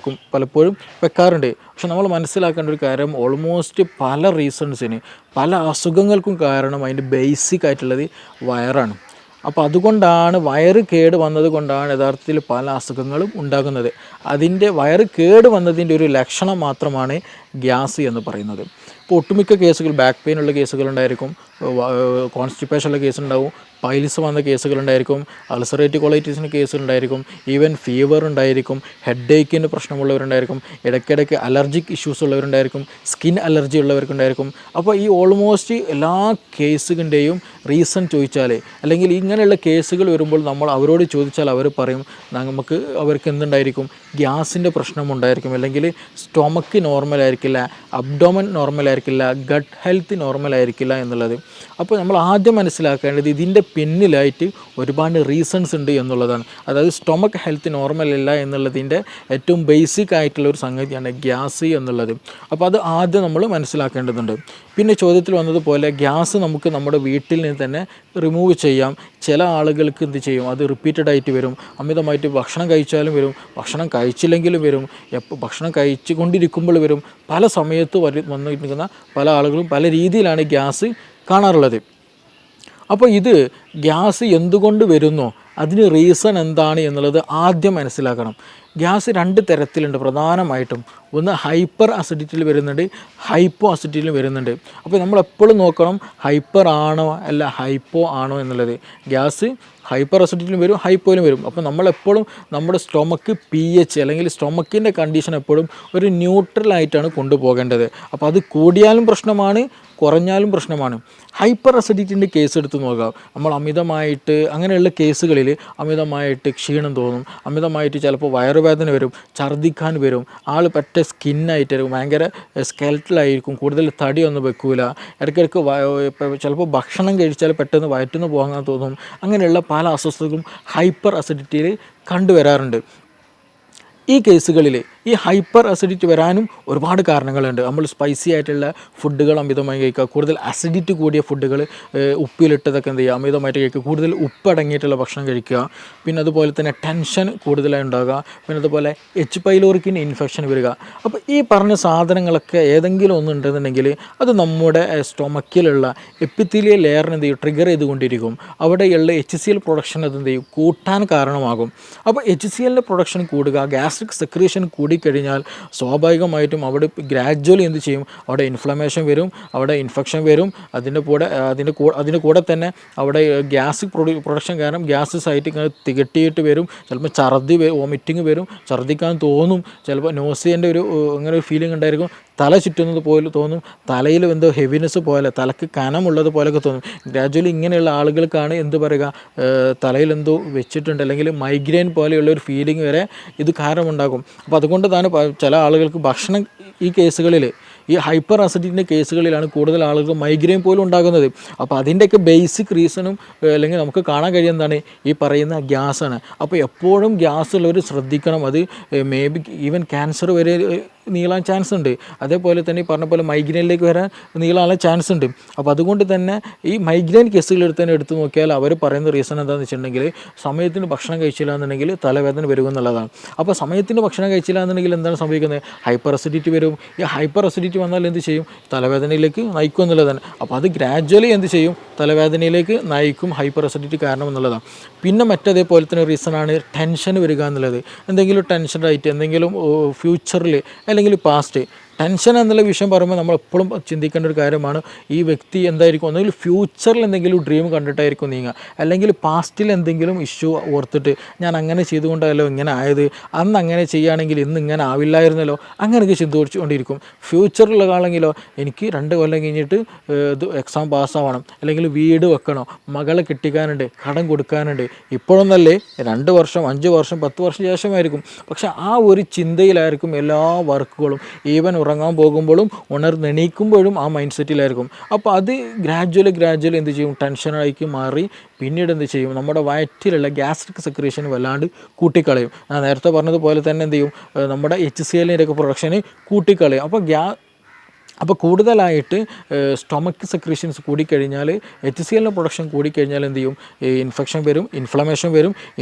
പലപ്പോഴും വെക്കാറുണ്ട്. പക്ഷെ നമ്മൾ മനസ്സിലാക്കേണ്ട ഒരു കാര്യം, ഓൾമോസ്റ്റ് പല റീസൺസിന് പല അസുഖങ്ങൾക്കും കാരണം അതിൻ്റെ ബേസിക് ആയിട്ടുള്ളത് വയറാണ്. അപ്പോൾ അതുകൊണ്ടാണ് വയറ് കേട് വന്നത് കൊണ്ടാണ് യഥാർത്ഥത്തിൽ പല അസുഖങ്ങളും ഉണ്ടാകുന്നത്. അതിൻ്റെ വയറ് കേട് വന്നതിൻ്റെ ഒരു ലക്ഷണം മാത്രമാണ് ഗ്യാസ് എന്ന് പറയുന്നത്. ഇപ്പോൾ ഒട്ടുമിക്ക കേസുകൾ ബാക്ക് പെയിൻ ഉള്ള കേസുകളുണ്ടായിരിക്കും, കോൺസ്റ്റിപ്പേഷനുള്ള കേസുണ്ടാവും, പൈൽസ് വന്ന കേസുകളുണ്ടായിരിക്കും, അൾസറേറ്റീവ് കൊളൈറ്റിസിന് കേസുകളുണ്ടായിരിക്കും, ഈവൻ ഫീവർ ഉണ്ടായിരിക്കും, ഹെഡ് ഏക്കിന് പ്രശ്നമുള്ളവരുണ്ടായിരിക്കും, ഇടയ്ക്കിടയ്ക്ക് അലർജിക് ഇഷ്യൂസ് ഉള്ളവരുണ്ടായിരിക്കും, സ്കിൻ അലർജി ഉള്ളവർക്കുണ്ടായിരിക്കും. അപ്പോൾ ഈ ഓൾമോസ്റ്റ് എല്ലാ കേസുകളുടെയും റീസൺ ചോദിച്ചാൽ, അല്ലെങ്കിൽ ഇങ്ങനെയുള്ള കേസുകൾ വരുമ്പോൾ നമ്മൾ അവരോട് ചോദിച്ചാൽ അവർ പറയും നമുക്ക് അവർക്ക് എന്തുണ്ടായിരിക്കും, ഗ്യാസിൻ്റെ പ്രശ്നമുണ്ടായിരിക്കും, അല്ലെങ്കിൽ സ്റ്റൊമക്ക് നോർമലായിരിക്കില്ല, അബ്ഡോമൻ നോർമലായിരിക്കില്ല, ഗട്ട് ഹെൽത്ത് നോർമലായിരിക്കില്ല എന്നുള്ളത്. അപ്പോൾ നമ്മൾ ആദ്യം മനസ്സിലാക്കേണ്ടത് ഇതിൻ്റെ പിന്നിലായിട്ട് ഒരുപാട് റീസൺസ് ഉണ്ട് എന്നുള്ളതാണ്. അതായത് സ്റ്റൊമക്ക് ഹെൽത്ത് നോർമൽ അല്ല എന്നുള്ളതിൻ്റെ ഏറ്റവും ബേസിക് ആയിട്ടുള്ള ഒരു സംഗതിയാണ് ഗ്യാസ് എന്നുള്ളത്. അപ്പോൾ അത് ആദ്യം നമ്മൾ മനസ്സിലാക്കേണ്ടതുണ്ട്. പിന്നെ ചോദ്യത്തിൽ വന്നതുപോലെ ഗ്യാസ് നമുക്ക് നമ്മുടെ വീട്ടിൽ നിന്ന് തന്നെ റിമൂവ് ചെയ്യാം. ചില ആളുകൾക്ക് എന്ത് ചെയ്യും, അത് റിപ്പീറ്റഡ് ആയിട്ട് വരും, അമിതമായിട്ട് ഭക്ഷണം കഴിച്ചാലും വരും, ഭക്ഷണം കഴിച്ചില്ലെങ്കിലും വരും, ഭക്ഷണം കഴിച്ചു കൊണ്ടിരിക്കുമ്പോൾ വരും, പല സമയത്ത് വന്നിരിക്കുന്ന പല ആളുകളും പല രീതിയിലാണ് ഗ്യാസ് കാണാറുള്ളത്. അപ്പോൾ ഇത് ഗ്യാസ് എന്തുകൊണ്ട് വരുന്നു, അതിന് റീസൺ എന്താണ് എന്നുള്ളത് ആദ്യം മനസ്സിലാക്കണം. ഗ്യാസ് രണ്ട് തരത്തിലുണ്ട് പ്രധാനമായിട്ടും. ഒന്ന് ഹൈപ്പർ അസിഡിറ്റിയിൽ വരുന്നുണ്ട്, ഹൈപ്പോ അസിഡിറ്റിയിൽ വരുന്നുണ്ട്. അപ്പോൾ നമ്മളെപ്പോഴും നോക്കണം ഹൈപ്പർ ആണോ അല്ല ഹൈപ്പോ ആണോ എന്നുള്ളത്. ഗ്യാസ് ഹൈപ്പർ അസിഡിറ്റിയിലും വരും, ഹൈപ്പോയിലും വരും. അപ്പോൾ നമ്മളെപ്പോഴും നമ്മുടെ സ്റ്റൊമക്ക് pH അല്ലെങ്കിൽ സ്റ്റൊമക്കിൻ്റെ കണ്ടീഷൻ എപ്പോഴും ഒരു ന്യൂട്രലായിട്ടാണ് കൊണ്ടുപോകേണ്ടത്. അപ്പോൾ അത് കൂടിയാലും പ്രശ്നമാണ്, കുറഞ്ഞാലും പ്രശ്നമാണ്. ഹൈപ്പർ അസിഡിറ്റിൻ്റെ കേസ് എടുത്ത് നോക്കാം. നമ്മൾ അമിതമായിട്ട് അങ്ങനെയുള്ള കേസുകളിൽ അമിതമായിട്ട് ക്ഷീണം തോന്നും, അമിതമായിട്ട് ചിലപ്പോൾ വയറുവേദന വരും, ഛർദ്ദിക്കാൻ വരും, ആൾ പറ്റ സ്കിന്നായിട്ട് ഭയങ്കര സ്കെൽറ്റലായിരിക്കും, കൂടുതൽ തടിയൊന്നും വെക്കൂല, ഇടയ്ക്കിടയ്ക്ക് ചിലപ്പോൾ ഭക്ഷണം കഴിച്ചാൽ പെട്ടെന്ന് വയറ്റിന്ന് പോകാൻ തോന്നും. അങ്ങനെയുള്ള പല അസ്വസ്ഥതകളും ഹൈപ്പർ അസിഡിറ്റിയിൽ കണ്ടുവരാറുണ്ട്. ഈ കേസുകളിൽ ഈ ഹൈപ്പർ അസിഡിറ്റി വരാനും ഒരുപാട് കാരണങ്ങളുണ്ട്. നമ്മൾ സ്പൈസി ആയിട്ടുള്ള ഫുഡുകൾ അമിതമായി കഴിക്കുക, കൂടുതൽ അസിഡിറ്റി കൂടിയ ഫുഡുകൾ, ഉപ്പിലിട്ടതൊക്കെ എന്ത് ചെയ്യുക, അമിതമായിട്ട് കഴിക്കുക, കൂടുതൽ ഉപ്പടങ്ങിയിട്ടുള്ള ഭക്ഷണം കഴിക്കുക, പിന്നെ അതുപോലെ തന്നെ ടെൻഷൻ കൂടുതലായി ഉണ്ടാകുക, പിന്നെ അതുപോലെ എച്ച് പൈലോറിക്കിന് ഇൻഫെക്ഷൻ വരിക. അപ്പോൾ ഈ പറഞ്ഞ സാധനങ്ങളൊക്കെ ഏതെങ്കിലും ഒന്നുണ്ടെന്നുണ്ടെങ്കിൽ അത് നമ്മുടെ സ്റ്റൊമക്കിലുള്ള എപ്പിത്തീലിയൽ ലെയറിന് എന്ത് ചെയ്യും, ട്രിഗർ ചെയ്തുകൊണ്ടിരിക്കും. അവിടെയുള്ള HCl പ്രൊഡക്ഷൻ അത് എന്ത് ചെയ്യും, കൂട്ടാൻ കാരണമാകും. അപ്പോൾ HClൻ്റെ പ്രൊഡക്ഷൻ കൂടുക, ഗ്യാസ്ട്രിക് സെക്രീഷൻ കൂടിക്കഴിഞ്ഞാൽ സ്വാഭാവികമായിട്ടും അവിടെ ഗ്രാജ്വലി എന്ത് ചെയ്യും, അവിടെ ഇൻഫ്ലമേഷൻ വരും, അവിടെ ഇൻഫെക്ഷൻ വരും. അതിൻ്റെ കൂടെ തന്നെ അവിടെ ഗ്യാസ് പ്രൊഡക്ഷൻ കാരണം ഗ്യാസ് സൈറ്റ് ഇങ്ങനെ തികട്ടിയിട്ട് വരും. ചിലപ്പോൾ ഛർദി, വോമിറ്റിങ് വരും, ഛർദ്ദിക്കാൻ തോന്നും, ചിലപ്പോൾ നോസിയൻ്റെ അങ്ങനെ ഒരു ഫീലിംഗ് ഉണ്ടായിരിക്കും, തല ചുറ്റുന്നത് പോലെ തോന്നും, തലയിൽ എന്തോ ഹെവിനെസ് പോലെ, തലക്ക് കനമുള്ളത് പോലെയൊക്കെ തോന്നും. ഗ്രാജ്വലി ഇങ്ങനെയുള്ള ആളുകൾക്കാണ് എന്ത് പറയുക, തലയിൽ എന്തോ വെച്ചിട്ടുണ്ട് അല്ലെങ്കിൽ മൈഗ്രെയിൻ പോലെയുള്ള ഒരു ഫീലിംഗ് വരെ ഇത് കാരണമുണ്ടാകും. അപ്പോൾ അതുകൊണ്ട് തന്നെ ചില ആളുകൾക്ക് ഭക്ഷണം, ഈ കേസുകളിൽ ഈ ഹൈപ്പർ അസിഡിറ്റിൻ്റെ കേസുകളിലാണ് കൂടുതൽ ആളുകൾ മൈഗ്രെയിൻ പോലും ഉണ്ടാകുന്നത്. അപ്പോൾ അതിൻ്റെയൊക്കെ ബേസിക് റീസണും അല്ലെങ്കിൽ നമുക്ക് കാണാൻ കഴിയുന്നതാണ് ഈ പറയുന്ന ഗ്യാസാണ്. അപ്പോൾ എപ്പോഴും ഗ്യാസ് ഉള്ളവർ ശ്രദ്ധിക്കണം. അത് മേ ബി ഈവൻ ക്യാൻസർ വരെ നീളാൻ ചാൻസ് ഉണ്ട്. അതേപോലെ തന്നെ ഈ പറഞ്ഞ പോലെ മൈഗ്രെയിനിലേക്ക് വരാൻ നീളാനുള്ള ചാൻസ് ഉണ്ട്. അപ്പോൾ അതുകൊണ്ട് തന്നെ ഈ മൈഗ്രെയിൻ കേസുകൾ എടുത്ത് നോക്കിയാൽ അവർ പറയുന്ന റീസൺ എന്താണെന്ന് വെച്ചിട്ടുണ്ടെങ്കിൽ സമയത്തിന് ഭക്ഷണം കഴിച്ചില്ല എന്നുണ്ടെങ്കിൽ തലവേദന വരും എന്നുള്ളതാണ്. അപ്പോൾ സമയത്തിന് ഭക്ഷണം കഴിച്ചില്ല എന്നുണ്ടെങ്കിൽ എന്താണ് സംഭവിക്കുന്നത്, ഹൈപ്പർ അസിഡിറ്റി വരും. ഈ ഹൈപ്പർ അസിഡിറ്റി വന്നാൽ എന്ത് ചെയ്യും, തലവേദനയിലേക്ക് നയിക്കും എന്നുള്ളതാണ്. അപ്പോൾ അത് ഗ്രാജ്വലി എന്ത് ചെയ്യും, തലവേദനയിലേക്ക് നയിക്കും ഹൈപ്പർ അസിഡിറ്റി കാരണം എന്നുള്ളതാണ്. പിന്നെ മറ്റതേപോലെ തന്നെ റീസണാണ് ടെൻഷൻ വരിക എന്നുള്ളത്. എന്തെങ്കിലും ടെൻഷനായിട്ട് എന്തെങ്കിലും ഫ്യൂച്ചറിൽ അല്ലെങ്കിൽ പാസ്റ്റ്, ടെൻഷൻ എന്നുള്ള വിഷയം പറയുമ്പോൾ നമ്മൾ എപ്പോഴും ചിന്തിക്കേണ്ട ഒരു കാര്യമാണ്, ഈ വ്യക്തി എന്തായിരിക്കും, ഒന്നുകിൽ ഫ്യൂച്ചറിൽ എന്തെങ്കിലും ഡ്രീം കണ്ടിട്ടായിരിക്കും നീങ്ങുക, അല്ലെങ്കിൽ പാസ്റ്റിൽ എന്തെങ്കിലും ഇഷ്യൂ ഓർത്തിട്ട് ഞാൻ അങ്ങനെ ചെയ്തുകൊണ്ടല്ലോ ഇങ്ങനെ ആയത്, അന്ന് അങ്ങനെ ചെയ്യുകയാണെങ്കിൽ ഇന്ന് ഇങ്ങനെ ആവില്ലായിരുന്നല്ലോ, അങ്ങനെയൊക്കെ ചിന്തിച്ചുകൊണ്ടിരിക്കും. ഫ്യൂച്ചറിലുള്ള ആളെങ്കിലോ എനിക്ക് 2 കൊല്ലം കഴിഞ്ഞിട്ട് ഇത് എക്സാം പാസ്സാവണം, അല്ലെങ്കിൽ വീട് വെക്കണം, മകളെ കെട്ടിക്കാനുണ്ട്, കടം കൊടുക്കാനുണ്ട്. ഇപ്പോഴൊന്നല്ലേ 2 വർഷം 5 വർഷം 10 വർഷം ശേഷമായിരിക്കും. പക്ഷെ ആ ഒരു ചിന്തയിലായിരിക്കും എല്ലാ വർക്കുകളും. ഈവൻ ഉറങ്ങാൻ പോകുമ്പോഴും ഉണർന്നെണീക്കുമ്പോഴും ആ മൈൻഡ് സെറ്റിലായിരിക്കും. അപ്പോൾ അത് ഗ്രാജ്വലി എന്ത് ചെയ്യും, ടെൻഷനായി മാറി പിന്നീട് എന്ത് ചെയ്യും, നമ്മുടെ വയറ്റിലുള്ള ഗ്യാസ്ട്രിക് സെക്രീഷൻ വല്ലാണ്ട് കൂട്ടിക്കളയും. ഞാൻ നേരത്തെ പറഞ്ഞതുപോലെ തന്നെ എന്ത് ചെയ്യും, നമ്മുടെ HClൻ്റെ ഒക്കെ പ്രൊഡക്ഷന് കൂട്ടിക്കളയും. അപ്പോൾ കൂടുതലായിട്ട് സ്റ്റൊമക്ക് സെക്രീഷൻസ് കൂടിക്കഴിഞ്ഞാൽ, HClൻ്റെ പ്രൊഡക്ഷൻ കൂടിക്കഴിഞ്ഞാൽ എന്ത് ചെയ്യും, ഇൻഫെക്ഷൻ വരും,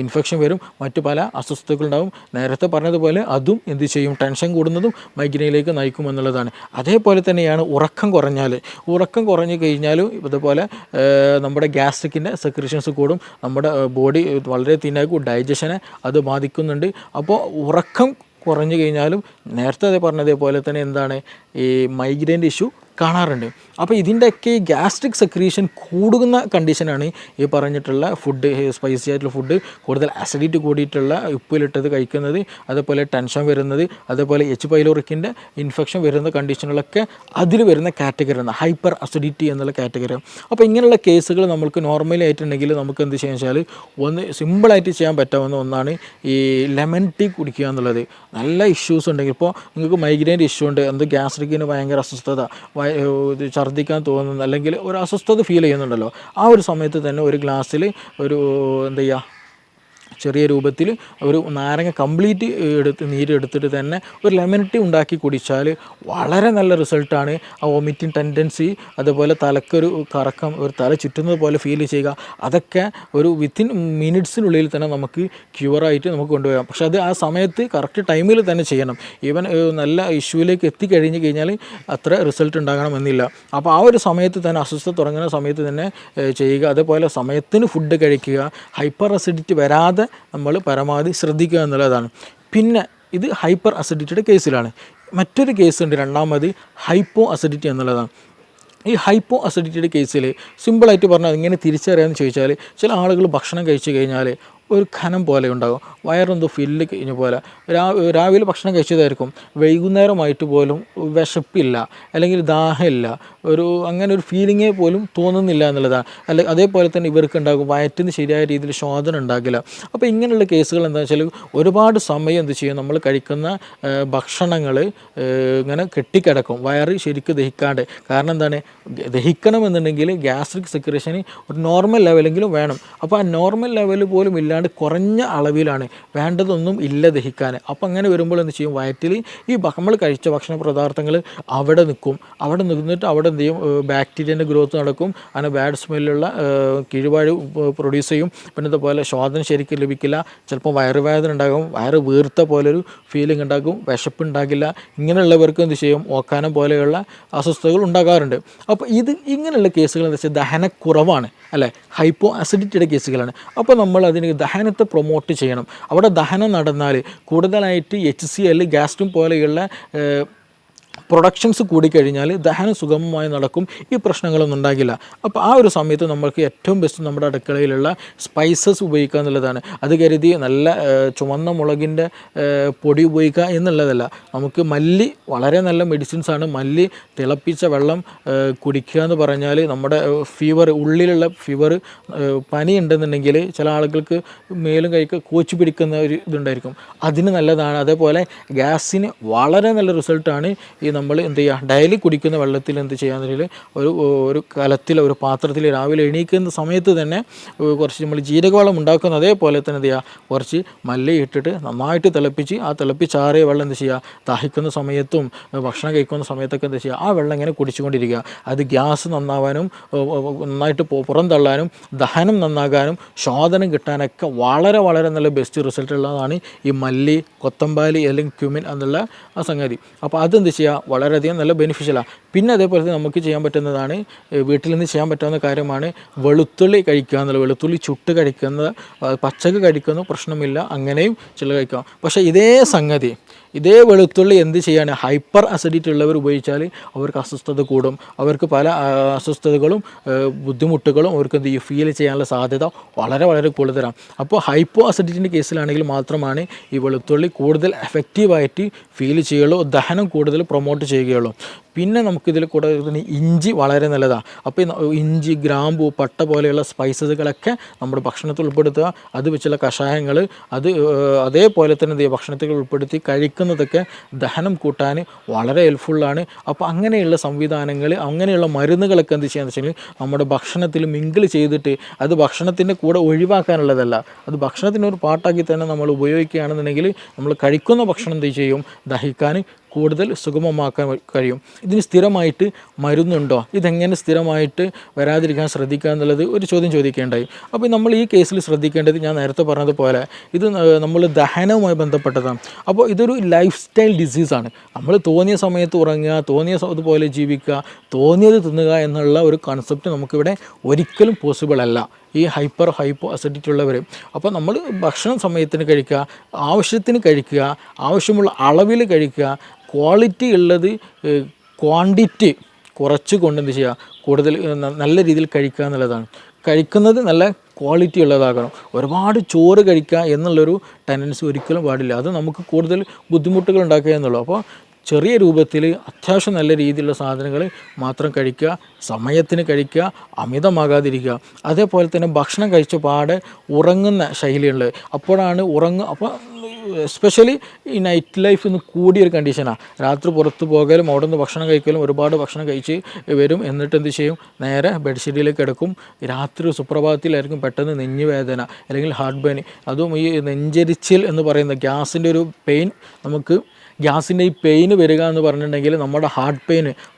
ഇൻഫെക്ഷൻ വരും, മറ്റു പല അസ്വസ്ഥതകളുണ്ടാകും. നേരത്തെ പറഞ്ഞതുപോലെ അതും എന്ത് ചെയ്യും, ടെൻഷൻ കൂടുന്നതും മൈഗ്രെയിനിലേക്ക് നയിക്കും എന്നുള്ളതാണ്. അതേപോലെ തന്നെയാണ് ഉറക്കം കുറഞ്ഞു കഴിഞ്ഞാലും ഇതുപോലെ നമ്മുടെ ഗ്യാസ്ട്രിക്കിൻ്റെ സെക്രീഷൻസ് കൂടും, നമ്മുടെ ബോഡി വളരെ തിന്നാക്കും, ഡൈജഷനെ അത് ബാധിക്കുന്നുണ്ട്. അപ്പോൾ ഉറക്കം കുറഞ്ഞു കഴിഞ്ഞാലും നേരത്തെ പറഞ്ഞതേപോലെ തന്നെ എന്താണ്, ഈ മൈഗ്രെയിൻ്റെ ഇഷ്യൂ കാണാറുണ്ട്. അപ്പോൾ ഇതിൻ്റെയൊക്കെ ഗ്യാസ്ട്രിക് സെക്രീഷൻ കൂടുന്ന കണ്ടീഷനാണ് ഈ പറഞ്ഞിട്ടുള്ള ഫുഡ്, സ്പൈസി ആയിട്ടുള്ള ഫുഡ്, കൂടുതൽ അസിഡിറ്റി കൂടിയിട്ടുള്ള ഉപ്പിലിട്ടത് കഴിക്കുന്നത്, അതേപോലെ ടെൻഷൻ വരുന്നത്, അതേപോലെ എച്ച് പൈലോറിക്കിൻ്റെ ഇൻഫെക്ഷൻ വരുന്ന കണ്ടീഷനുകളൊക്കെ അതിൽ വരുന്ന കാറ്റഗറിയാണ് ഹൈപ്പർ അസിഡിറ്റി എന്നുള്ള കാറ്റഗറി. അപ്പോൾ ഇങ്ങനെയുള്ള കേസുകൾ നമുക്ക് നോർമലി ആയിട്ടുണ്ടെങ്കിൽ നമുക്ക് എന്ത് ചെയ്യാന്ന് വെച്ചാൽ, ഒന്ന് സിമ്പിളായിട്ട് ചെയ്യാൻ പറ്റാവുന്ന ഒന്നാണ് ഈ ലെമൺ ടീ കുടിക്കുക എന്നുള്ളത്. നല്ല ഇഷ്യൂസ് ഉണ്ടെങ്കിൽ, ഇപ്പോൾ നിങ്ങൾക്ക് മൈഗ്രെയിൻ്റെ ഇഷ്യൂ ഉണ്ട്, ഗ്യാസ്ട്രിക്കിന് ഭയങ്കര അസ്വസ്ഥത, ഛർദ്ദിക്കാൻ തോന്നുന്നു, അല്ലെങ്കിൽ ഒരു അസ്വസ്ഥത ഫീൽ ചെയ്യുന്നുണ്ടല്ലോ, ആ ഒരു സമയത്ത് തന്നെ ഒരു ഗ്ലാസ്സിൽ ഒരു എന്താ ചെയ്യുക, ചെറിയ രൂപത്തിൽ ഒരു നാരങ്ങ കംപ്ലീറ്റ് നീരെടുത്തിട്ട് തന്നെ ഒരു ലെമൺ ടീ ഉണ്ടാക്കി കുടിച്ചാൽ വളരെ നല്ല റിസൾട്ടാണ്. ആ വോമിറ്റിംഗ് ടെൻഡൻസി, അതുപോലെ തലക്കൊരു കറക്കം, ഒരു തല ചുറ്റുന്നത് പോലെ ഫീൽ ചെയ്യുക, അതൊക്കെ ഒരു വിത്തിൻ മിനിറ്റ്സിനുള്ളിൽ തന്നെ നമുക്ക് ക്യൂറായിട്ട് നമുക്ക് കൊണ്ടുപോകാം. പക്ഷെ അത് ആ സമയത്ത് കറക്റ്റ് ടൈമിൽ തന്നെ ചെയ്യണം. ഈവൻ നല്ല ഇഷ്യൂവിലേക്ക് എത്തിക്കഴിഞ്ഞ് കഴിഞ്ഞാൽ അത്ര റിസൾട്ട് ഉണ്ടാകണമെന്നില്ല. അപ്പോൾ ആ ഒരു സമയത്ത് തന്നെ, അസ്വസ്ഥത തുടങ്ങുന്ന സമയത്ത് തന്നെ ചെയ്യുക. അതേപോലെ സമയത്തിന് ഫുഡ് കഴിക്കുക, ഹൈപ്പർ അസിഡിറ്റി വരാതെ നമ്മൾ പരമാവധി ശ്രദ്ധിക്കുക എന്നുള്ളതാണ്. പിന്നെ ഇത് ഹൈപ്പർ അസിഡിറ്റിയുടെ കേസിലാണ്. മറ്റൊരു കേസുണ്ട്, രണ്ടാമത് ഹൈപ്പോ അസിഡിറ്റി എന്നുള്ളതാണ്. ഈ ഹൈപ്പോ അസിഡിറ്റിയുടെ കേസിൽ സിമ്പിളായിട്ട് പറഞ്ഞാൽ ഇങ്ങനെ തിരിച്ചറിയാമെന്ന് ചോദിച്ചാൽ, ചില ആളുകൾ ഭക്ഷണം കഴിച്ചു കഴിഞ്ഞാൽ ഒരു ഖനം പോലെ ഉണ്ടാകും, വയറെന്തോ ഫില്ല് കഴിഞ്ഞ പോലെ. രാവിലെ ഭക്ഷണം കഴിച്ചതായിരിക്കും, വൈകുന്നേരമായിട്ട് പോലും വിശപ്പില്ല, അല്ലെങ്കിൽ ദാഹമില്ല, അങ്ങനെ ഒരു ഫീലിങ്ങേ പോലും തോന്നുന്നില്ല എന്നുള്ളതാണ്. അതേപോലെ തന്നെ ഇവർക്ക് ഉണ്ടാകും വയറ്റിന് ശരിയായ രീതിയിൽ ശോധന ഉണ്ടാകില്ല. അപ്പോൾ ഇങ്ങനെയുള്ള കേസുകൾ എന്താണെന്ന് വെച്ചാൽ, ഒരുപാട് സമയം എന്ത് ചെയ്യും, നമ്മൾ കഴിക്കുന്ന ഭക്ഷണങ്ങൾ ഇങ്ങനെ കെട്ടിക്കിടക്കും, വയറ് ശരിക്കും ദഹിക്കാണ്ട്. കാരണം എന്താണ്, ദഹിക്കണമെന്നുണ്ടെങ്കിൽ ഗ്യാസ്ട്രിക് സെക്രീഷന് ഒരു നോർമൽ ലെവലെങ്കിലും വേണം. അപ്പോൾ ആ നോർമൽ ലെവൽ പോലും ഇല്ലാണ്ട് അല്ലാണ്ട് കുറഞ്ഞ അളവിലാണ്, വേണ്ടതൊന്നും ഇല്ല ദഹിക്കാൻ. അപ്പോൾ അങ്ങനെ വരുമ്പോൾ എന്ത് ചെയ്യും, വയറ്റിൽ ഈ നമ്മൾ കഴിച്ച ഭക്ഷണ പദാർത്ഥങ്ങൾ അവിടെ നിൽക്കും. അവിടെ നിന്നിട്ട് അവിടെ എന്ത് ചെയ്യും, ബാക്ടീരിയൻ്റെ ഗ്രോത്ത് നടക്കും. അങ്ങനെ ബാഡ് സ്മെല്ലുള്ള കിഴിവാഴ് പ്രൊഡ്യൂസ് ചെയ്യും. പിന്നെ ഇതുപോലെ ശോധന ശരിക്കും ലഭിക്കില്ല, ചിലപ്പോൾ വയറുവേദന ഉണ്ടാകും, വയറ് വീർത്ത പോലൊരു ഫീലിംഗ് ഉണ്ടാകും, വിശപ്പ് ഉണ്ടാകില്ല. ഇങ്ങനെയുള്ളവർക്ക് എന്ത് ചെയ്യും, ഓക്കാനം പോലെയുള്ള അസ്വസ്ഥതകൾ ഉണ്ടാകാറുണ്ട്. അപ്പോൾ ഇങ്ങനെയുള്ള കേസുകൾ എന്താ വെച്ചാൽ ദഹനക്കുറവാണ്, അല്ലേ, ഹൈപ്പോ അസിഡിറ്റിയുടെ കേസുകളാണ്. അപ്പോൾ നമ്മൾ അതിന് ദഹനത്തെ പ്രൊമോട്ട് ചെയ്യണം. അവിടെ ദഹനം നടന്നാൽ കൂടുതലായിട്ട് HCl ഗ്യാസ്ട്രിൻ പോലെയുള്ള പ്രൊഡക്ഷൻസ് കൂടിക്കഴിഞ്ഞാൽ ദഹനം സുഗമമായി നടക്കും, ഈ പ്രശ്നങ്ങളൊന്നും ഉണ്ടാകില്ല. അപ്പോൾ ആ ഒരു സമയത്ത് നമ്മൾക്ക് ഏറ്റവും ബെസ്റ്റ് നമ്മുടെ അടുക്കളയിലുള്ള സ്പൈസസ് ഉപയോഗിക്കുക എന്നുള്ളതാണ്. അത് കരുതി നല്ല ചുവന്ന മുളകിൻ്റെ പൊടി ഉപയോഗിക്കുക എന്നുള്ളതല്ല. നമുക്ക് മല്ലി വളരെ നല്ല മെഡിസിൻസാണ്. മല്ലി തിളപ്പിച്ച വെള്ളം കുടിക്കുക എന്ന് പറഞ്ഞാൽ നമ്മുടെ ഫീവർ, ഉള്ളിലുള്ള ഫീവർ, പനി ഉണ്ടെന്നുണ്ടെങ്കിൽ ചില ആളുകൾക്ക് മേലും കൈക്ക് കോച്ച് പിടിക്കുന്ന ഒരു ഇതുണ്ടായിരിക്കും, അതിന് നല്ലതാണ്. അതേപോലെ ഗ്യാസിന് വളരെ നല്ല റിസൾട്ടാണ് ഈ നമ്മൾ എന്ത് ചെയ്യുക, ഡെയിലി കുടിക്കുന്ന വെള്ളത്തിൽ എന്ത് ചെയ്യാന്നുണ്ടെങ്കിൽ ഒരു കലത്തിൽ, ഒരു പാത്രത്തിൽ രാവിലെ എണീക്കുന്ന സമയത്ത് തന്നെ കുറച്ച് നമ്മൾ ജീരകവെള്ളം ഉണ്ടാക്കുന്ന അതേപോലെ തന്നെ എന്ത് ചെയ്യുക, കുറച്ച് മല്ലി ഇട്ടിട്ട് നന്നായിട്ട് തിളപ്പിച്ച് ആ തിളപ്പിച്ചാറിയ വെള്ളം എന്ത് ചെയ്യുക, ദാഹിക്കുന്ന സമയത്തും ഭക്ഷണം കഴിക്കുന്ന സമയത്തൊക്കെ എന്താ ചെയ്യുക, ആ വെള്ളം ഇങ്ങനെ കുടിച്ചുകൊണ്ടിരിക്കുക. അത് ഗ്യാസ് നന്നാവാനും നന്നായിട്ട് പുറന്തള്ളാനും ദഹനം നന്നാകാനും ശോധനം കിട്ടാനൊക്കെ വളരെ വളരെ നല്ല ബെസ്റ്റ് റിസൾട്ട് ഉള്ളതാണ് ഈ മല്ലി, കൊത്തമ്പാലി അല്ലെങ്കിൽ ക്യുമിൻ എന്നുള്ള ആ സംഗതി. അപ്പോൾ അതെന്ത് ചെയ്യുക, വളരെയധികം നല്ല ബെനിഫിഷ്യലാണ്. പിന്നെ അതേപോലെ തന്നെ നമുക്ക് ചെയ്യാൻ പറ്റുന്നതാണ്, വീട്ടിൽ നിന്ന് ചെയ്യാൻ പറ്റാവുന്ന കാര്യമാണ് വെളുത്തുള്ളി കഴിക്കുക എന്നുള്ളത്. വെളുത്തുള്ളി ചുട്ട് കഴിക്കുന്നത്, പച്ചക്ക് കഴിക്കുന്ന പ്രശ്നമില്ല, അങ്ങനെയും ചില കഴിക്കാം. പക്ഷേ ഇതേ വെളുത്തുള്ളി എന്ത് ചെയ്യാണ്, ഹൈപ്പർ അസിഡിറ്റി ഉള്ളവർ ഉപയോഗിച്ചാൽ അവർക്ക് അസ്വസ്ഥത കൂടും, അവർക്ക് പല അസ്വസ്ഥതകളും ബുദ്ധിമുട്ടുകളും അവർക്ക് എന്ത് ചെയ്യും, ഫീൽ ചെയ്യാനുള്ള സാധ്യത വളരെ വളരെ കൂടുതലാണ്. അപ്പോൾ ഹൈപ്പോ അസിഡിറ്റിൻ്റെ കേസിലാണെങ്കിൽ മാത്രമാണ് ഈ വെളുത്തുള്ളി കൂടുതൽ എഫക്റ്റീവായിട്ട് ഫീൽ ചെയ്യുള്ളൂ, ദഹനം കൂടുതൽ പ്രൊമോട്ട് ചെയ്യുകയുള്ളൂ. പിന്നെ നമുക്കിതിൽ കൂടെ ഇഞ്ചി വളരെ നല്ലതാണ്. അപ്പോൾ ഇഞ്ചി, ഗ്രാമ്പു, പട്ട പോലെയുള്ള സ്പൈസസുകളൊക്കെ നമ്മുടെ ഭക്ഷണത്തിൽ ഉൾപ്പെടുത്തുക. അത് വെച്ചുള്ള കഷായങ്ങൾ, അത് അതേപോലെ തന്നെ എന്ത് ചെയ്യുക, ഭക്ഷണത്തിൽ ഉൾപ്പെടുത്തി കഴിക്കുന്നതൊക്കെ ദഹനം കൂട്ടാൻ വളരെ ഹെൽപ്ഫുള്ളാണ്. അപ്പോൾ അങ്ങനെയുള്ള സംവിധാനങ്ങൾ, അങ്ങനെയുള്ള മരുന്നുകളൊക്കെ എന്ത് ചെയ്യാന്ന് വെച്ചാൽ നമ്മുടെ ഭക്ഷണത്തിൽ മിങ്കിൾ ചെയ്തിട്ട്, അത് ഭക്ഷണത്തിൻ്റെ കൂടെ ഒഴിവാക്കാനുള്ളതല്ല, അത് ഭക്ഷണത്തിൻ്റെ ഒരു പാർട്ടാക്കി തന്നെ നമ്മൾ ഉപയോഗിക്കുകയാണെന്നുണ്ടെങ്കിൽ നമ്മൾ കഴിക്കുന്ന ഭക്ഷണം എന്ത് ചെയ്യും, ദഹിക്കാൻ കൂടുതൽ സുഗമമാക്കാൻ കഴിയും. ഇതിന് സ്ഥിരമായിട്ട് മരുന്നുണ്ടോ, ഇതെങ്ങനെ സ്ഥിരമായിട്ട് വരാതിരിക്കാൻ ശ്രദ്ധിക്കുക എന്നുള്ളത് ഒരു ചോദ്യം ചോദിക്കേണ്ടായി. അപ്പോൾ നമ്മൾ ഈ കേസിൽ ശ്രദ്ധിക്കേണ്ടത്, ഞാൻ നേരത്തെ പറഞ്ഞതുപോലെ ഇത് നമ്മൾ ദഹനവുമായി ബന്ധപ്പെട്ടതാണ്. അപ്പോൾ ഇതൊരു ലൈഫ് സ്റ്റൈൽ ഡിസീസാണ്. നമ്മൾ തോന്നിയ സമയത്ത് ഉറങ്ങുക, തോന്നിയ അതുപോലെ ജീവിക്കുക, തോന്നിയത് തിന്നുക എന്നുള്ള ഒരു കൺസെപ്റ്റ് നമുക്കിവിടെ ഒരിക്കലും പോസിബിൾ അല്ല ഈ ഹൈപ്പോ അസിഡിറ്റി ഉള്ളവർ. അപ്പോൾ നമ്മൾ ഭക്ഷണം സമയത്തിന് കഴിക്കുക, ആവശ്യത്തിന് കഴിക്കുക, ആവശ്യമുള്ള അളവിൽ കഴിക്കുക, ക്വാളിറ്റി ഉള്ളത് ക്വാണ്ടിറ്റി കുറച്ച് കൊണ്ട് എന്ത് ചെയ്യുക, കൂടുതൽ നല്ല രീതിയിൽ കഴിക്കുക എന്നുള്ളതാണ്. കഴിക്കുന്നത് നല്ല ക്വാളിറ്റി ഉള്ളതാകണം. ഒരുപാട് ചോറ് കഴിക്കുക എന്നുള്ളൊരു ടെൻഡൻസി ഒരിക്കലും പാടില്ല, അത് നമുക്ക് കൂടുതൽ ബുദ്ധിമുട്ടുകൾ ഉണ്ടാക്കുക എന്നുള്ളൂ. അപ്പോൾ ചെറിയ രൂപത്തിൽ അത്യാവശ്യം നല്ല രീതിയിലുള്ള സാധനങ്ങൾ മാത്രം കഴിക്കുക, സമയത്തിന് കഴിക്കുക, അമിതമാകാതിരിക്കുക. അതേപോലെ തന്നെ ഭക്ഷണം കഴിച്ച പാടെ ഉറങ്ങുന്ന ശൈലിയുണ്ട്. അപ്പോഴാണ് അപ്പോൾ എസ്പെഷ്യലി ഈ നൈറ്റ് ലൈഫ് ഇന്ന് കൂടിയൊരു കണ്ടീഷനാണ്. രാത്രി പുറത്ത് പോകലും അവിടെ നിന്ന് ഭക്ഷണം കഴിക്കലും, ഒരുപാട് ഭക്ഷണം കഴിച്ച് വരും, എന്നിട്ട് എന്ത് ചെയ്യും, നേരെ ബെഡ്ഷീറ്റിലേക്ക് കിടക്കും. രാത്രി സുപ്രഭാതത്തിലായിരിക്കും പെട്ടെന്ന് നെഞ്ഞുവേദന അല്ലെങ്കിൽ ഹാർട്ട് പെയിൻ, അതും ഈ നെഞ്ചരിച്ചിൽ എന്ന് പറയുന്ന ഗ്യാസിൻ്റെ ഒരു പെയിൻ, നമുക്ക് ഗ്യാസിൻ്റെ ഈ പെയിന് വരിക എന്ന് പറഞ്ഞിട്ടുണ്ടെങ്കിൽ നമ്മുടെ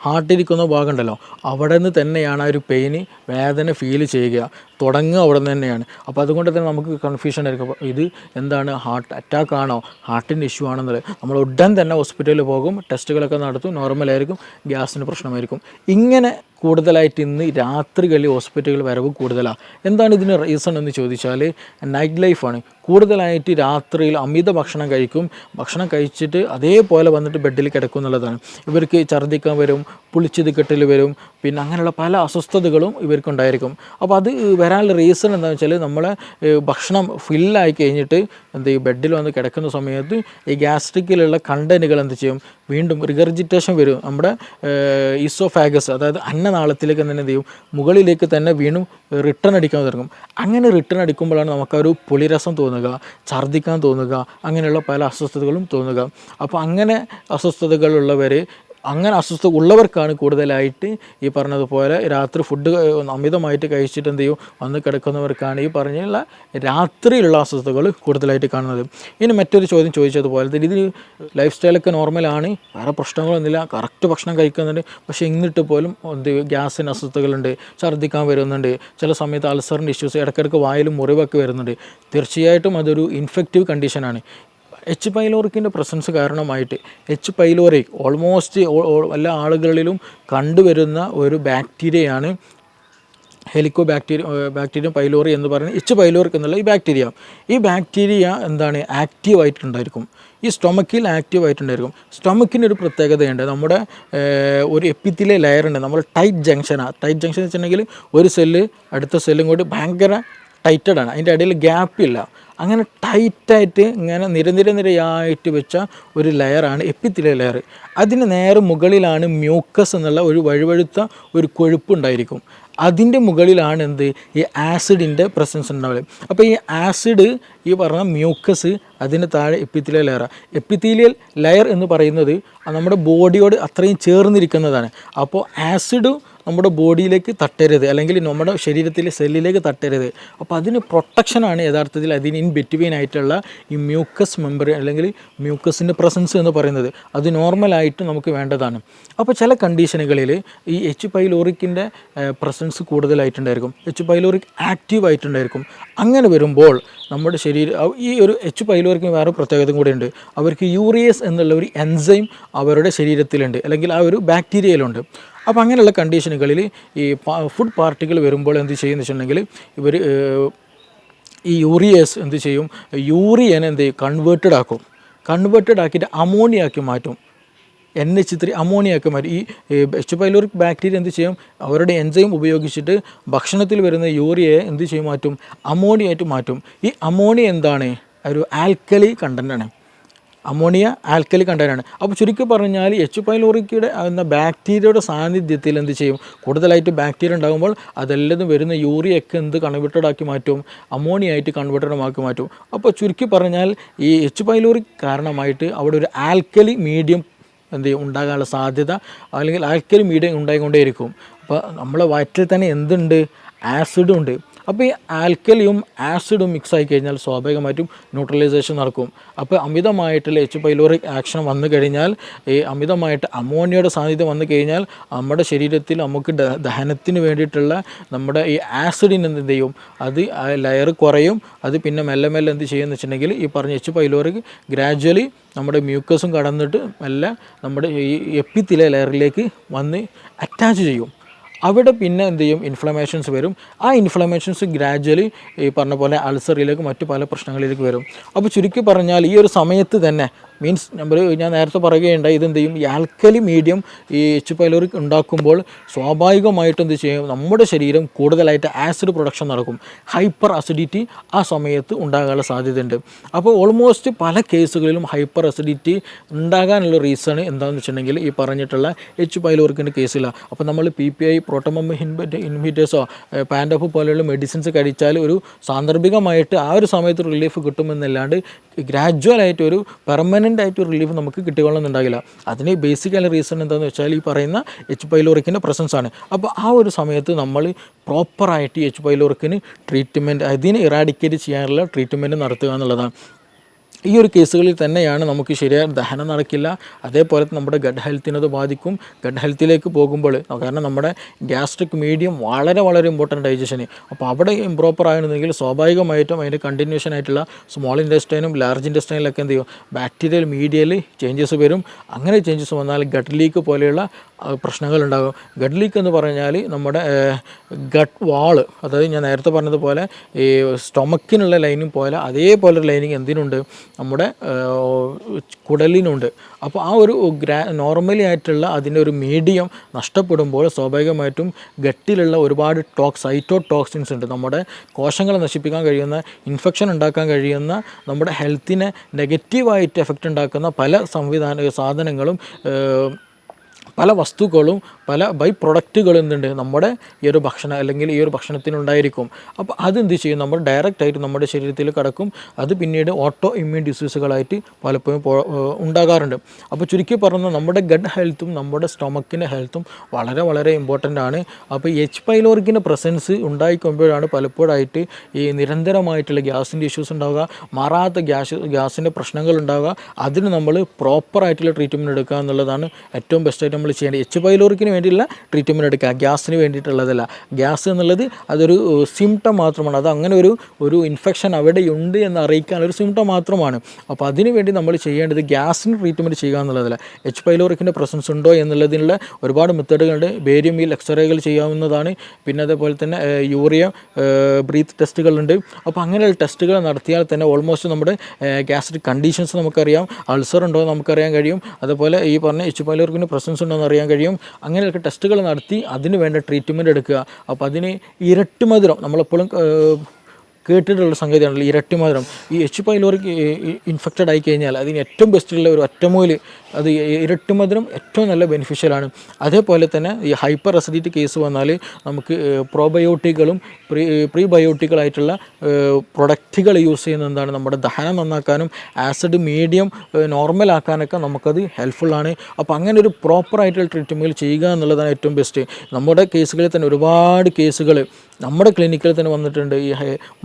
ഹാർട്ടിരിക്കുന്ന ഭാഗം ഉണ്ടല്ലോ, അവിടെ നിന്ന് തന്നെയാണ് ആ ഒരു പെയിന്, വേദന ഫീൽ ചെയ്യുക, തുടങ്ങുക അവിടെ നിന്ന് തന്നെയാണ്. അപ്പോൾ അതുകൊണ്ട് തന്നെ നമുക്ക് കൺഫ്യൂഷൻ ആയിരിക്കും, ഇത് എന്താണ്, ഹാർട്ട് അറ്റാക്ക് ആണോ, ഹാർട്ടിൻ്റെ ഇഷ്യൂ ആണെന്നുള്ളത്. നമ്മൾ ഉടൻ തന്നെ ഹോസ്പിറ്റലിൽ പോകും, ടെസ്റ്റുകളൊക്കെ നടത്തും, നോർമലായിരിക്കും, ഗ്യാസിന് പ്രശ്നമായിരിക്കും. ഇങ്ങനെ കൂടുതലായിട്ട് ഇന്ന് രാത്രികളിൽ ഹോസ്പിറ്റലുകൾ വരവ് കൂടുതലാണ്. എന്താണ് ഇതിന് റീസൺ എന്ന് ചോദിച്ചാൽ നൈറ്റ് ലൈഫാണ്. കൂടുതലായിട്ട് രാത്രിയിൽ അമിത ഭക്ഷണം കഴിക്കും, ഭക്ഷണം കഴിച്ചിട്ട് അതേപോലെ വന്നിട്ട് ബെഡിൽ കിടക്കും എന്നുള്ളതാണ്. ഇവർക്ക് ഛർദ്ദിക്കാൻ വരും, പുളിച്ചത് കെട്ടൽ വരും, പിന്നെ അങ്ങനെയുള്ള പല അസ്വസ്ഥതകളും ഇവർക്കുണ്ടായിരിക്കും. അപ്പോൾ അത് വരാനുള്ള റീസൺ എന്താണെന്ന് വെച്ചാൽ നമ്മളെ ഭക്ഷണം ഫില്ലായി കഴിഞ്ഞിട്ട് എന്ത് ചെയ്യും, ബെഡിൽ വന്ന് കിടക്കുന്ന സമയത്ത് ഈ ഗ്യാസ്ട്രിക്കിലുള്ള കണ്ടൻറ്റുകൾ എന്ത് ചെയ്യും, വീണ്ടും റിഗർജിറ്റേഷൻ വരും. നമ്മുടെ ഈസോഫാഗസ്, അതായത് അന്നനാളത്തിലേക്ക് തന്നെ എന്ത് ചെയ്യും, മുകളിലേക്ക് തന്നെ വീണ്ടും റിട്ടേൺ അടിക്കാൻ തുടങ്ങും. അങ്ങനെ റിട്ടേൺ അടിക്കുമ്പോഴാണ് നമുക്കൊരു പുളിരസം തോന്നുക, ഛർദ്ദിക്കാൻ തോന്നുക, അങ്ങനെയുള്ള പല അസ്വസ്ഥതകളും തോന്നുക. അപ്പോൾ അങ്ങനെ അസ്വസ്ഥതകളുള്ളവർ അങ്ങനെ അസ്വസ്ഥത ഉള്ളവർക്കാണ് കൂടുതലായിട്ട് ഈ പറഞ്ഞതുപോലെ രാത്രി ഫുഡ് അമിതമായിട്ട് കഴിച്ചിട്ട് എന്ത് ചെയ്യും വന്ന് കിടക്കുന്നവർക്കാണ് ഈ പറഞ്ഞുള്ള രാത്രിയിലുള്ള അസ്വസ്ഥതകൾ കൂടുതലായിട്ട് കാണുന്നത്. ഇനി മറ്റൊരു ചോദ്യം ചോദിച്ചതുപോലെ തന്നെ ഇതിന് ലൈഫ് സ്റ്റൈലൊക്കെ നോർമലാണ്, വേറെ പ്രശ്നങ്ങളൊന്നുമില്ല, കറക്റ്റ് ഭക്ഷണം കഴിക്കുന്നുണ്ട്, പക്ഷേ എന്നിട്ട് പോലും എന്ത് ഗ്യാസിന് അസ്വസ്ഥതകളുണ്ട്, ഛർദ്ദിക്കാൻ വരുന്നുണ്ട്, ചില സമയത്ത് അൾസറിൻ്റെ ഇഷ്യൂസ്, ഇടയ്ക്കിടയ്ക്ക് വായിലും മുറിവൊക്കെ വരുന്നുണ്ട്. തീർച്ചയായിട്ടും അതൊരു ഇൻഫെക്റ്റീവ് കണ്ടീഷനാണ്. എച്ച് പൈലോറിക്കിൻ്റെ പ്രസൻസ് കാരണമായിട്ട് എച്ച് പൈലോറി ഓൾമോസ്റ്റ് എല്ലാ ആളുകളിലും കണ്ടുവരുന്ന ഒരു ബാക്ടീരിയയാണ് ബാക്ടീരിയം പൈലോറി എന്ന് പറയുന്നത് എച്ച് പൈലോറിക് എന്നുള്ള ഈ ബാക്ടീരിയ എന്താണ് ആക്റ്റീവായിട്ടുണ്ടായിരിക്കും, ഈ സ്റ്റൊമക്കിൽ ആക്റ്റീവായിട്ടുണ്ടായിരിക്കും. സ്റ്റൊമക്കിനൊരു പ്രത്യേകതയുണ്ട്, നമ്മുടെ ഒരു എപ്പിത്തിലെ ലെയറുണ്ട്, നമ്മൾ ടൈറ്റ് ജംഗ്ഷൻ വെച്ചിട്ടുണ്ടെങ്കിൽ ഒരു സെല്ല് അടുത്ത സെല്ലും കൂടി ഭയങ്കര ടൈറ്റഡാണ്, അതിൻ്റെ ഇടയിൽ ഗ്യാപ്പില്ല. അങ്ങനെ ടൈറ്റായിട്ട് ഇങ്ങനെ നിരയായിട്ട് വെച്ച ഒരു ലെയറാണ് എപ്പിത്തിലെ ലെയർ. അതിന് നേരെ മുകളിലാണ് മ്യൂക്കസ് എന്നുള്ള ഒരു വഴുവഴുത്ത ഒരു കൊഴുപ്പ് ഉണ്ടായിരിക്കും. അതിൻ്റെ മുകളിലാണ് എന്ത് ഈ ആസിഡിൻ്റെ പ്രസൻസ് ഉണ്ടാവുക. അപ്പോൾ ഈ ആസിഡ് ഈ പറഞ്ഞ മ്യൂക്കസ് അതിന് താഴെ എപ്പിത്തീലിയൽ ലെയർ എന്ന് പറയുന്നത് നമ്മുടെ ബോഡിയോട് അത്രയും ചേർന്നിരിക്കുന്നതാണ്. അപ്പോൾ ആസിഡ് നമ്മുടെ ബോഡിയിലേക്ക് തട്ടരുത്, അല്ലെങ്കിൽ നമ്മുടെ ശരീരത്തിലെ സെല്ലിലേക്ക് തട്ടരുത്. അപ്പോൾ അതിന് പ്രൊട്ടക്ഷനാണ് യഥാർത്ഥത്തിൽ അതിന് ഇൻ ബിറ്റ്വീൻ ആയിട്ടുള്ള ഈ മ്യൂക്കസ് മെമ്പർ അല്ലെങ്കിൽ മ്യൂക്കസിൻ്റെ പ്രസൻസ് എന്ന് പറയുന്നത്. അത് നോർമലായിട്ട് നമുക്ക് വേണ്ടതാണ്. അപ്പോൾ ചില കണ്ടീഷനുകളിൽ ഈ എച്ച് പൈലോറിക്കിൻ്റെ പ്രസൻസ് കൂടുതലായിട്ടുണ്ടായിരിക്കും, എച്ച് പൈലോറിക് ആക്റ്റീവ് ആയിട്ടുണ്ടായിരിക്കും. അങ്ങനെ വരുമ്പോൾ നമ്മുടെ ഈ ഒരു എച്ച് പൈലോറിക്കിന് വേറെ പ്രത്യേകതയും കൂടെയുണ്ട്. അവർക്ക് യൂറിയസ് എന്നുള്ള ഒരു എൻസൈം അവരുടെ ശരീരത്തിലുണ്ട്, അല്ലെങ്കിൽ ആ ഒരു ബാക്ടീരിയയിലുണ്ട്. അപ്പോൾ അങ്ങനെയുള്ള കണ്ടീഷനുകളിൽ ഈ ഫുഡ് പാർട്ടിക്കിൾ വരുമ്പോൾ എന്ത് ചെയ്യുമെന്ന് വെച്ചിട്ടുണ്ടെങ്കിൽ ഇവർ ഈ യൂറിയസ് എന്ത് ചെയ്യും, യൂറിയനെ എന്ത് ചെയ്യും കൺവേർട്ടഡ് ആക്കിയിട്ട് അമോണിയാക്കി മാറ്റും, NH3 അമോണിയാക്കി മാറ്റും. ഈ എച്ച് പൈലോറിക് ബാക്ടീരിയ എന്ത് ചെയ്യും, അവരുടെ എൻസൈം ഉപയോഗിച്ചിട്ട് ഭക്ഷണത്തിൽ വരുന്ന യൂറിയയെ എന്ത് ചെയ്യും മാറ്റും, അമോണിയായിട്ട് മാറ്റും. ഈ അമോണിയ എന്താണ്, ഒരു ആൽക്കലി കണ്ടൻ്റാണ്, അമോണിയ ആൽക്കലി കണ്ടൻ്റാണ്. അപ്പോൾ ചുരുക്കി പറഞ്ഞാൽ എച്ച് പൈലോറിക്കയുടെ എന്ന ബാക്ടീരിയയുടെ സാന്നിധ്യത്തിൽ എന്ത് ചെയ്യും, കൂടുതലായിട്ട് ബാക്ടീരിയ ഉണ്ടാകുമ്പോൾ അതെല്ലാം വരുന്ന യൂറിയൊക്കെ എന്ത് കൺവേർട്ടഡ് ആക്കി മാറ്റും, അമോണിയ ആയിട്ട് കൺവേർട്ടഡ് ആക്കി മാറ്റും. അപ്പോൾ ചുരുക്കി പറഞ്ഞാൽ ഈ എച്ച് പൈലോറിക് കാരണമായിട്ട് അവിടെ ഒരു ആൽക്കലി മീഡിയം എന്ത് ചെയ്യും ഉണ്ടാകാനുള്ള സാധ്യത, അല്ലെങ്കിൽ ആൽക്കലി മീഡിയം ഉണ്ടായിക്കൊണ്ടേയിരിക്കും. അപ്പോൾ നമ്മളെ വയറ്റിൽ തന്നെ എന്തുണ്ട്, ആസിഡും ഉണ്ട്. അപ്പോൾ ഈ ആൽക്കലിയും ആസിഡും മിക്സ് ആയി കഴിഞ്ഞാൽ സ്വാഭാവികമായിട്ടും ന്യൂട്രലൈസേഷൻ നടക്കും. അപ്പോൾ അമിതമായിട്ടുള്ള എച്ച് പൈലോറിക് ആക്ഷൻ വന്നു കഴിഞ്ഞാൽ, ഈ അമിതമായിട്ട് അമോണിയയുടെ സാന്നിധ്യം വന്നു കഴിഞ്ഞാൽ നമ്മുടെ ശരീരത്തിൽ നമുക്ക് ദഹനത്തിന് വേണ്ടിയിട്ടുള്ള നമ്മുടെ ഈ ആസിഡിന് എന്ത് ചെയ്യും, അത് ലെയർ കുറയും. അത് പിന്നെ മെല്ലെ എന്ത് ചെയ്യുമെന്ന് വെച്ചിട്ടുണ്ടെങ്കിൽ ഈ പറഞ്ഞ എച്ച് പൈലോറിക് ഗ്രാജ്വലി നമ്മുടെ മ്യൂക്കസും കടന്നിട്ട് മെല്ലെ നമ്മുടെ ഈ എപ്പിത്തിലെ ലെയറിലേക്ക് വന്ന് അറ്റാച്ച് ചെയ്യും. അവിടെ പിന്നെ എന്ത് ചെയ്യും, ഇൻഫ്ലമേഷൻസ് വരും. ആ ഇൻഫ്ലമേഷൻസ് ഗ്രാജ്വലി ഈ പറഞ്ഞ പോലെ അൾസറിലേക്ക് മറ്റു പല പ്രശ്നങ്ങളിലേക്ക് വരും. അപ്പോൾ ചുരുക്കി പറഞ്ഞാൽ ഈ ഒരു സമയത്ത് തന്നെ മീൻസ് ഞാൻ നേരത്തെ പറയുകയുണ്ടായി, ഇതെന്ത് ചെയ്യും, ഈ ആൽക്കലി മീഡിയം ഈ എച്ച് പൈലോറിക് ഉണ്ടാക്കുമ്പോൾ സ്വാഭാവികമായിട്ടും എന്ത് ചെയ്യും, നമ്മുടെ ശരീരം കൂടുതലായിട്ട് ആസിഡ് പ്രൊഡക്ഷൻ നടക്കും, ഹൈപ്പർ അസിഡിറ്റി ആ സമയത്ത് ഉണ്ടാകാനുള്ള സാധ്യതയുണ്ട്. അപ്പോൾ ഓൾമോസ്റ്റ് പല കേസുകളിലും ഹൈപ്പർ അസിഡിറ്റി ഉണ്ടാകാനുള്ള റീസൺ എന്താണെന്ന് വെച്ചിട്ടുണ്ടെങ്കിൽ ഈ പറഞ്ഞിട്ടുള്ള എച്ച് പൈലോറിക്കിൻ്റെ കേസില്ല. അപ്പോൾ നമ്മൾ PPI പ്രോട്ടോമം ഇൻഹിബിറ്റേഴ്സോ പാൻഡോഫ് പോലെയുള്ള മെഡിസിൻസ് കഴിച്ചാൽ ഒരു സാന്ദർഭികമായിട്ട് ആ ഒരു സമയത്ത് റിലീഫ് കിട്ടുമെന്നല്ലാണ്ട് ഗ്രാജ്വലായിട്ട് ഒരു പെർമനൻ്റ് ആയിട്ട് റിലീഫ് നമുക്ക് കിട്ടിക്കൊള്ളുന്നുണ്ടാകില്ല. അതിന് ബേസിക്കലി റീസൺ എന്താണെന്ന് വെച്ചാൽ ഈ പറയുന്ന എച്ച് പൈലോറിക്കിൻ്റെ പ്രസൻസ് ആണ്. അപ്പോൾ ആ ഒരു സമയത്ത് നമ്മൾ പ്രോപ്പറായിട്ട് എച്ച് പൈലോറിക്കിന് ട്രീറ്റ്മെൻറ്റ്, അതിനെ ഇറാഡിക്കേറ്റ് ചെയ്യാനുള്ള ട്രീറ്റ്മെൻറ്റ് നടത്തുക എന്നുള്ളതാണ്. ഈ ഒരു കേസുകളിൽ തന്നെയാണ് നമുക്ക് ശരിയായ ദഹനം നടക്കില്ല, അതേപോലെ നമ്മുടെ ഗഡ് ഹെൽത്തിനത് ബാധിക്കും. ഗഡ് ഹെൽത്തിലേക്ക് പോകുമ്പോൾ, കാരണം നമ്മുടെ ഗ്യാസ്ട്രിക് മീഡിയം വളരെ ഇമ്പോർട്ടൻ്റ് ഡൈജഷന്. അപ്പോൾ അവിടെ ഇംപ്രോപ്പർ ആയിരുന്നെങ്കിൽ സ്വാഭാവികമായിട്ടും അതിൻ്റെ കണ്ടിന്യൂഷൻ ആയിട്ടുള്ള സ്മോൾ ഇൻറ്റെസ്റ്റൈനും ലാർജ് ഇൻറ്റെസ്റ്റൈനിലൊക്കെ എന്ത് ചെയ്യും, ബാക്ടീരിയൽ മീഡിയയിൽ ചേഞ്ചസ് വരും. അങ്ങനെ ചേഞ്ചസ് വന്നാൽ ഗട്ട് ലീക്ക് പോലെയുള്ള പ്രശ്നങ്ങളുണ്ടാകും. ഗട്ട് ലീക്ക് എന്ന് പറഞ്ഞാൽ നമ്മുടെ ഗട്ട് വാള്, അതായത് ഞാൻ നേരത്തെ പറഞ്ഞതുപോലെ ഈ സ്റ്റൊമക്കിനുള്ള ലൈനിങ് പോലെ അതേപോലെ ഒരു ലൈനിങ് എന്തിനുണ്ട്, നമ്മുടെ കുടലിനുണ്ട്. അപ്പോൾ ആ ഒരു നോർമലി ആയിട്ടുള്ള അതിൻ്റെ ഒരു മീഡിയം നഷ്ടപ്പെടുമ്പോൾ സ്വാഭാവികമായിട്ടും ഗട്ടിലുള്ള ഒരുപാട് സൈറ്റോടോക്സിൻസ് ഉണ്ട്, നമ്മുടെ കോശങ്ങളെ നശിപ്പിക്കാൻ കഴിയുന്ന, ഇൻഫെക്ഷൻ ഉണ്ടാക്കാൻ കഴിയുന്ന, നമ്മുടെ ഹെൽത്തിനെ നെഗറ്റീവായിട്ട് എഫക്റ്റ് ഉണ്ടാക്കുന്ന പല സാധനങ്ങളും, പല വസ്തുക്കളും പല ബൈ പ്രൊഡക്റ്റുകൾ എന്തുണ്ട് നമ്മുടെ ഈ ഒരു ഭക്ഷണം അല്ലെങ്കിൽ ഈ ഒരു ഭക്ഷണത്തിനുണ്ടായിരിക്കും. അപ്പോൾ അതെന്ത് ചെയ്യും, നമ്മൾ ഡയറക്റ്റായിട്ട് നമ്മുടെ ശരീരത്തിൽ കടക്കും. അത് പിന്നീട് ഓട്ടോ ഇമ്മ്യൂൺ ഡിസീസുകളായിട്ട് പലപ്പോഴും ഉണ്ടാകാറുണ്ട്. അപ്പോൾ ചുരുക്കി പറഞ്ഞാൽ നമ്മുടെ ഗട്ട് ഹെൽത്തും നമ്മുടെ സ്റ്റൊമക്കിൻ്റെ ഹെൽത്തും വളരെ വളരെ ഇമ്പോർട്ടൻ്റ് ആണ്. അപ്പോൾ എച്ച് പൈലോറിക്കിൻ്റെ പ്രസൻസ് ഉണ്ടായിക്കൊമ്പോഴാണ് പലപ്പോഴായിട്ട് ഈ നിരന്തരമായിട്ടുള്ള ഗ്യാസിൻ്റെ ഇഷ്യൂസ് ഉണ്ടാവുക, മാറാത്ത ഗ്യാസിൻ്റെ പ്രശ്നങ്ങൾ ഉണ്ടാവുക. അതിന് നമ്മൾ പ്രോപ്പറായിട്ടുള്ള ട്രീറ്റ്മെൻറ്റ് എടുക്കുക എന്നുള്ളതാണ് ഏറ്റവും ബെസ്റ്റായിട്ട് നമ്മൾ ചെയ്യേണ്ടത്. എച്ച് പൈലോറിക്കിന് വേണ്ടിയുള്ള ട്രീറ്റ്മെൻറ്റ് എടുക്കുക, ഗ്യാസിന് വേണ്ടിയിട്ടുള്ളതല്ല. ഗ്യാസ് എന്നുള്ളത് അതൊരു സിംറ്റം മാത്രമാണ്. അത് അങ്ങനെ ഒരു ഇൻഫെക്ഷൻ അവിടെയുണ്ട് എന്ന് അറിയിക്കാൻ ഒരു സിംറ്റം മാത്രമാണ്. അപ്പോൾ അതിന് വേണ്ടി നമ്മൾ ചെയ്യേണ്ടത് ഗ്യാസിന് ട്രീറ്റ്മെൻറ്റ് ചെയ്യുക എന്നുള്ളതല്ല. എച്ച് പൈലോറിക്കിൻ്റെ പ്രസൻസ് ഉണ്ടോ എന്നുള്ളതിനുള്ള ഒരുപാട് മെത്തേഡുകളുണ്ട്. ബേരിയം വീൽ എക്സ്റേകൾ ചെയ്യാവുന്നതാണ്. പിന്നെ അതേപോലെ തന്നെ യൂറിയ ബ്രീത്ത് ടെസ്റ്റുകളുണ്ട്. അപ്പോൾ അങ്ങനെയുള്ള ടെസ്റ്റുകൾ നടത്തിയാൽ തന്നെ ഓൾമോസ്റ്റ് നമ്മുടെ ഗ്യാസ്ട്രിക് കണ്ടീഷൻസ് നമുക്കറിയാം, അൾസർ ഉണ്ടോ എന്ന് നമുക്കറിയാൻ കഴിയും. അതുപോലെ ഈ പറഞ്ഞ എച്ച് പൈലോറിക്കിൻ്റെ പ്രസൻസ് ഉണ്ടോ എന്ന് അറിയാൻ കഴിയും. അങ്ങനെയൊക്കെ ടെസ്റ്റുകൾ നടത്തി അതിന് വേണ്ട ട്രീറ്റ്മെൻറ്റ് എടുക്കുക. അപ്പോൾ അതിന് ഇരട്ടി മധുരം നമ്മളെപ്പോഴും കേട്ടിട്ടുള്ള സംഗതിയാണല്ലോ ഇരട്ടി മധുരം. ഈ എച്ച് പൈലോറിക് ഇൻഫെക്റ്റഡ് ആയി കഴിഞ്ഞാൽ അതിന് ഏറ്റവും ബെസ്റ്റുള്ള ഒരു ഒറ്റമൂല് അത് ഇരട്ടി മധുരം ഏറ്റവും നല്ല ബെനിഫിഷ്യലാണ്. അതേപോലെ തന്നെ ഈ ഹൈപ്പർ അസിഡിറ്റി കേസ് വന്നാൽ നമുക്ക് പ്രോബയോട്ടിക്കുകളും പ്രീബയോട്ടിക്കുകളായിട്ടുള്ള പ്രൊഡക്റ്റുകൾ യൂസ് ചെയ്യുന്നത് എന്താണ്, നമ്മുടെ ദഹനം നന്നാക്കാനും ആസിഡ് മീഡിയം നോർമൽ ആക്കാനൊക്കെ നമുക്കത് ഹെൽപ്ഫുള്ളാണ്. അപ്പോൾ അങ്ങനെ ഒരു പ്രോപ്പറായിട്ടുള്ള ട്രീറ്റ്മെൻറ്റ് ചെയ്യുക എന്നുള്ളതാണ് ഏറ്റവും ബെസ്റ്റ്. നമ്മുടെ കേസുകളിൽ തന്നെ ഒരുപാട് കേസുകൾ നമ്മുടെ ക്ലിനിക്കിൽ തന്നെ വന്നിട്ടുണ്ട്. ഈ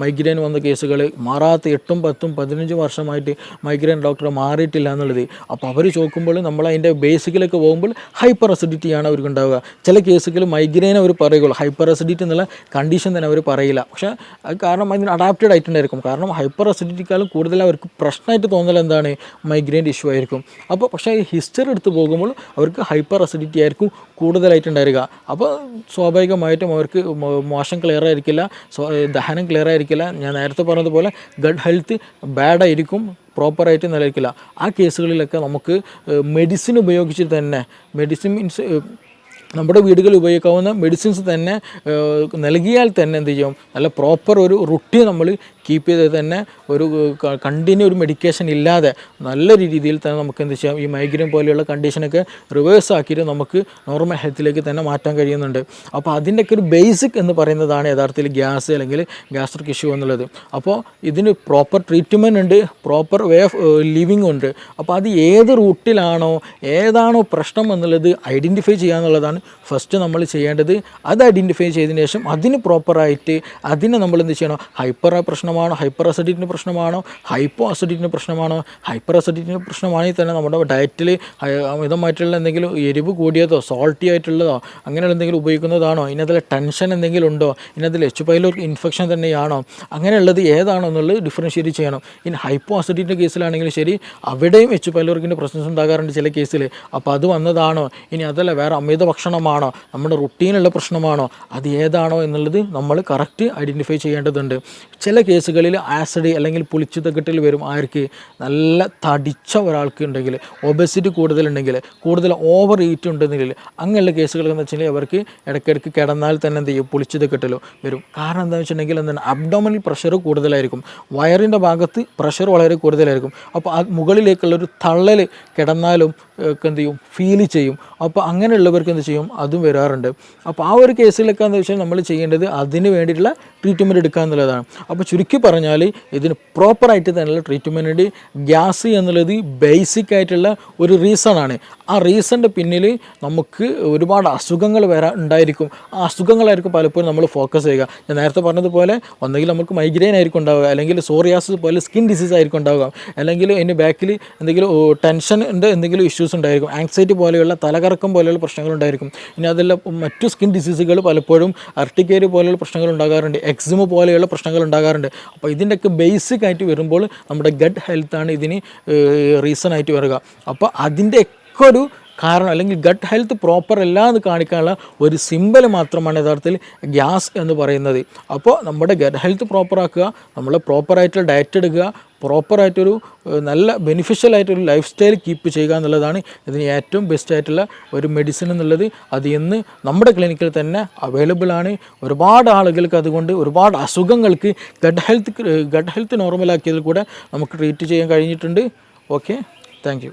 മൈഗ്രെയിൻ വന്ന കേസുകൾ മാറാത്ത 8, 10, 15 വർഷമായിട്ട് മൈഗ്രെയിൻ ഡോക്ടർ മാറിയിട്ടില്ല എന്നുള്ളത്. അപ്പോൾ അവർ ചോദിക്കുമ്പോൾ നമ്മൾ അതിൻ്റെ ബേസിക്കിലേക്ക് പോകുമ്പോൾ ഹൈപ്പർ അസിഡിറ്റിയാണ് അവർക്ക് ഉണ്ടാവുക. ചില കേസുകൾ മൈഗ്രെയിൻ അവർ പറയുള്ളൂ, ഹൈപ്പർ അസിഡിറ്റി എന്നുള്ള കണ്ടീഷൻ തന്നെ അവർ പറയില്ല. പക്ഷേ അത് കാരണം അതിന് അഡാപ്റ്റഡ് ആയിട്ടുണ്ടായിരിക്കും. കാരണം ഹൈപ്പർ അസിഡിറ്റിക്കാളും കൂടുതൽ അവർക്ക് പ്രശ്നമായിട്ട് തോന്നൽ എന്താണ്, മൈഗ്രെയിൻ്റെ ഇഷ്യൂ ആയിരിക്കും. അപ്പോൾ പക്ഷേ ഈ ഹിസ്റ്ററി എടുത്ത് പോകുമ്പോൾ അവർക്ക് ഹൈപ്പർ അസിഡിറ്റി ആയിരിക്കും കൂടുതലായിട്ടുണ്ടായിരിക. അപ്പോൾ സ്വാഭാവികമായിട്ടും അവർക്ക് മോശം ക്ലിയർ ആയിരിക്കില്ല, ദഹനം ക്ലിയർ ആയിരിക്കില്ല. ഞാൻ നേരത്തെ പറഞ്ഞതുപോലെ ഗട്ട് ഹെൽത്ത് ബാഡായിരിക്കും, പ്രോപ്പറായിട്ട് നിലനിൽക്കില്ല. ആ കേസുകളിലൊക്കെ നമുക്ക് മെഡിസിൻ ഉപയോഗിച്ച് തന്നെ, മെഡിസിൻ മീൻസ് നമ്മുടെ വീടുകളിൽ ഉപയോഗിക്കാവുന്ന മെഡിസിൻസ് തന്നെ നൽകിയാൽ തന്നെ എന്ത് ചെയ്യും, നല്ല പ്രോപ്പർ ഒരു റുട്ടീൻ നമ്മൾ കീപ്പ് ചെയ്ത് തന്നെ ഒരു കണ്ടിന്യൂ ഒരു മെഡിക്കേഷൻ ഇല്ലാതെ നല്ല രീതിയിൽ തന്നെ നമുക്ക് എന്ത് ചെയ്യാം, ഈ മൈഗ്രെയിൻ പോലെയുള്ള കണ്ടീഷനൊക്കെ റിവേഴ്സ് ആക്കിയിട്ട് നമുക്ക് നോർമൽ ഹെൽത്തിലേക്ക് തന്നെ മാറ്റാൻ കഴിയുന്നുണ്ട്. അപ്പോൾ അതിൻ്റെയൊക്കെ ഒരു ബേസിക് എന്ന് പറയുന്നതാണ് യഥാർത്ഥത്തിൽ ഗ്യാസ് അല്ലെങ്കിൽ ഗ്യാസ്ട്രിക് ഇഷ്യൂ എന്നുള്ളത്. അപ്പോൾ ഇതിന് പ്രോപ്പർ ട്രീറ്റ്മെൻറ്റ് ഉണ്ട്, പ്രോപ്പർ വേ ഓഫ് ലിവിങ് ഉണ്ട്. അപ്പോൾ അത് ഏത് റൂട്ടിലാണോ ഏതാണോ പ്രശ്നം എന്നുള്ളത് ഐഡൻറ്റിഫൈ ചെയ്യുക എന്നുള്ളതാണ് ഫസ്റ്റ് നമ്മൾ ചെയ്യേണ്ടത്. അത് ഐഡൻറ്റിഫൈ ചെയ്തതിന് ശേഷം അതിന് പ്രോപ്പറായിട്ട് അതിനെ നമ്മൾ എന്ത് ചെയ്യണം, പ്രശ്നമാണോ, ഹൈപ്പർ അസിഡിറ്റിൻ്റെ പ്രശ്നമാണോ, ഹൈപ്പോ അസിഡിറ്റിൻ്റെ പ്രശ്നമാണോ. ഹൈപ്പർ അസിഡിറ്റിൻ്റെ പ്രശ്നമാണെങ്കിൽ തന്നെ നമ്മുടെ ഡയറ്റിൽ അമിതമായിട്ടുള്ള എന്തെങ്കിലും എരിവ് കൂടിയതോ സോൾട്ടി ആയിട്ടുള്ളതോ അങ്ങനെയുള്ള എന്തെങ്കിലും ഉപയോഗിക്കുന്നതാണോ, ഇതിനകത്തിൽ ടെൻഷൻ എന്തെങ്കിലും ഉണ്ടോ, ഇതിനകത്തിൽ എച്ച് പൈലോറിക് ഇൻഫെക്ഷൻ തന്നെയാണോ, അങ്ങനെയുള്ളത് ഏതാണോ എന്നുള്ളത് ഡിഫറൻഷ്യേറ്റ് ചെയ്യണം. ഇനി ഹൈപ്പോ അസിഡിറ്റിൻ്റെ കേസിലാണെങ്കിലും ശരി, അവിടെയും എച്ച് പൈലോറിക്കിൻ്റെ പ്രശ്നം ഉണ്ടാകാറുണ്ട് ചില കേസിൽ. അപ്പോൾ അത് വന്നതാണോ, ഇനി അതല്ല വേറെ അമിത ഭക്ഷണമാണോ, നമ്മുടെ റുട്ടീനുള്ള പ്രശ്നമാണോ, അത് ഏതാണോ എന്നുള്ളത് നമ്മൾ കറക്റ്റ് ഐഡൻറ്റിഫൈ ചെയ്യേണ്ടതുണ്ട്. ചില കേസുകളിൽ ആസിഡ് അല്ലെങ്കിൽ പുളിച്ചുതക്കെട്ടിൽ വരും. ആർക്ക്, നല്ല തടിച്ച ഒരാൾക്ക് ഉണ്ടെങ്കിൽ, ഒബസിറ്റി കൂടുതലുണ്ടെങ്കിൽ, കൂടുതൽ ഓവർ ഈറ്റ് ഉണ്ടെങ്കിൽ, അങ്ങനെയുള്ള കേസുകൾ എന്ന് വെച്ചിട്ടുണ്ടെങ്കിൽ അവർക്ക് ഇടയ്ക്കിടയ്ക്ക് കിടന്നാൽ തന്നെ എന്ത് ചെയ്യും, പുളിച്ചുതക്കെട്ടിലോ വരും. കാരണം എന്താണെന്ന് വെച്ചിട്ടുണ്ടെങ്കിൽ എന്താണ്, അബ്ഡോമിനൽ പ്രഷർ കൂടുതലായിരിക്കും, വയറിൻ്റെ ഭാഗത്ത് പ്രഷർ വളരെ കൂടുതലായിരിക്കും. അപ്പോൾ ആ മുകളിലേക്കുള്ളൊരു തള്ളൽ കിടന്നാലും ഒക്കെ എന്ത് ചെയ്യും, ഫീൽ ചെയ്യും. അപ്പോൾ അങ്ങനെയുള്ളവർക്ക് എന്ത് ചെയ്യും, അതും വരാറുണ്ട്. അപ്പോൾ ആ ഒരു കേസിലൊക്കെ എന്താ വെച്ചാൽ നമ്മൾ ചെയ്യേണ്ടത് അതിന് വേണ്ടിയിട്ടുള്ള ട്രീറ്റ്മെൻറ്റ് എടുക്കുക എന്നുള്ളതാണ്. അപ്പോൾ ചുരുക്കി പറഞ്ഞാൽ ഇതിന് പ്രോപ്പറായിട്ട് തന്നെയുള്ള ട്രീറ്റ്മെൻറ്റ്. ഗ്യാസ് എന്നുള്ളത് ബേസിക് ആയിട്ടുള്ള ഒരു റീസണാണ്. ആ റീസണിൻ്റെ പിന്നിൽ നമുക്ക് ഒരുപാട് അസുഖങ്ങൾ ഉണ്ടായിരിക്കും. ആ അസുഖങ്ങളായിരിക്കും പലപ്പോഴും നമ്മൾ ഫോക്കസ് ചെയ്യുക. ഞാൻ നേരത്തെ പറഞ്ഞതുപോലെ ഒന്നെങ്കിൽ നമുക്ക് മൈഗ്രെയിൻ ആയിരിക്കും ഉണ്ടാവുക, അല്ലെങ്കിൽ സോറിയാസിസ് പോലെ സ്കിൻ ഡിസീസ് ആയിരിക്കും ഉണ്ടാവുക, അല്ലെങ്കിൽ അതിൻ്റെ ബാക്കിൽ എന്തെങ്കിലും ടെൻഷൻ്റെ എന്തെങ്കിലും ഇഷ്യൂസ് ഉണ്ടായിരിക്കും, ആങ്സൈറ്റി പോലെയുള്ള തലകറക്കം പോലെയുള്ള പ്രശ്നങ്ങൾ ഉണ്ടായിരിക്കും. ഇനി അതെല്ലാം മറ്റു സ്കിൻ ഡിസീസുകൾ പലപ്പോഴും അർട്ടിക്കേരി പോലെയുള്ള പ്രശ്നങ്ങൾ ഉണ്ടാകാറുണ്ട്, എക്സിമ പോലെയുള്ള പ്രശ്നങ്ങൾ ഉണ്ടാകാറുണ്ട്. അപ്പോൾ ഇതിൻ്റെയൊക്കെ ബേസിക് ആയിട്ട് വരുമ്പോൾ നമ്മുടെ ഗട്ട് ഹെൽത്താണ് ഇതിന് റീസൺ ആയിട്ട് വരിക. അപ്പോൾ അതിൻ്റെ ഒക്കെ ഒരു കാരണം അല്ലെങ്കിൽ ഗട്ട് ഹെൽത്ത് പ്രോപ്പർ അല്ല എന്ന് കാണിക്കാനുള്ള ഒരു സിമ്പൽ മാത്രമാണ് യഥാർത്ഥത്തിൽ ഗ്യാസ് എന്ന് പറയുന്നത്. അപ്പോൾ നമ്മുടെ ഗട്ട് ഹെൽത്ത് പ്രോപ്പറാക്കുക, നമ്മൾ പ്രോപ്പറായിട്ടുള്ള ഡയറ്റ് എടുക്കുക, പ്രോപ്പറായിട്ടൊരു നല്ല ബെനിഫിഷ്യൽ ആയിട്ടൊരു ലൈഫ് സ്റ്റൈൽ കീപ്പ് ചെയ്യുക എന്നുള്ളതാണ് ഇതിന് ഏറ്റവും ബെസ്റ്റ് ആയിട്ടുള്ള ഒരു മെഡിസിൻ എന്നുള്ളത്. അത് ഇന്ന് നമ്മുടെ ക്ലിനിക്കിൽ തന്നെ അവൈലബിൾ ആണ്. ഒരുപാട് ആളുകൾക്ക് അതുകൊണ്ട് ഒരുപാട് അസുഖങ്ങൾക്ക് ഗട്ട് ഹെൽത്ത് നോർമലാക്കിയതിൽ കൂടെ നമുക്ക് ട്രീറ്റ് ചെയ്യാൻ കഴിഞ്ഞിട്ടുണ്ട്. Okay, thank you.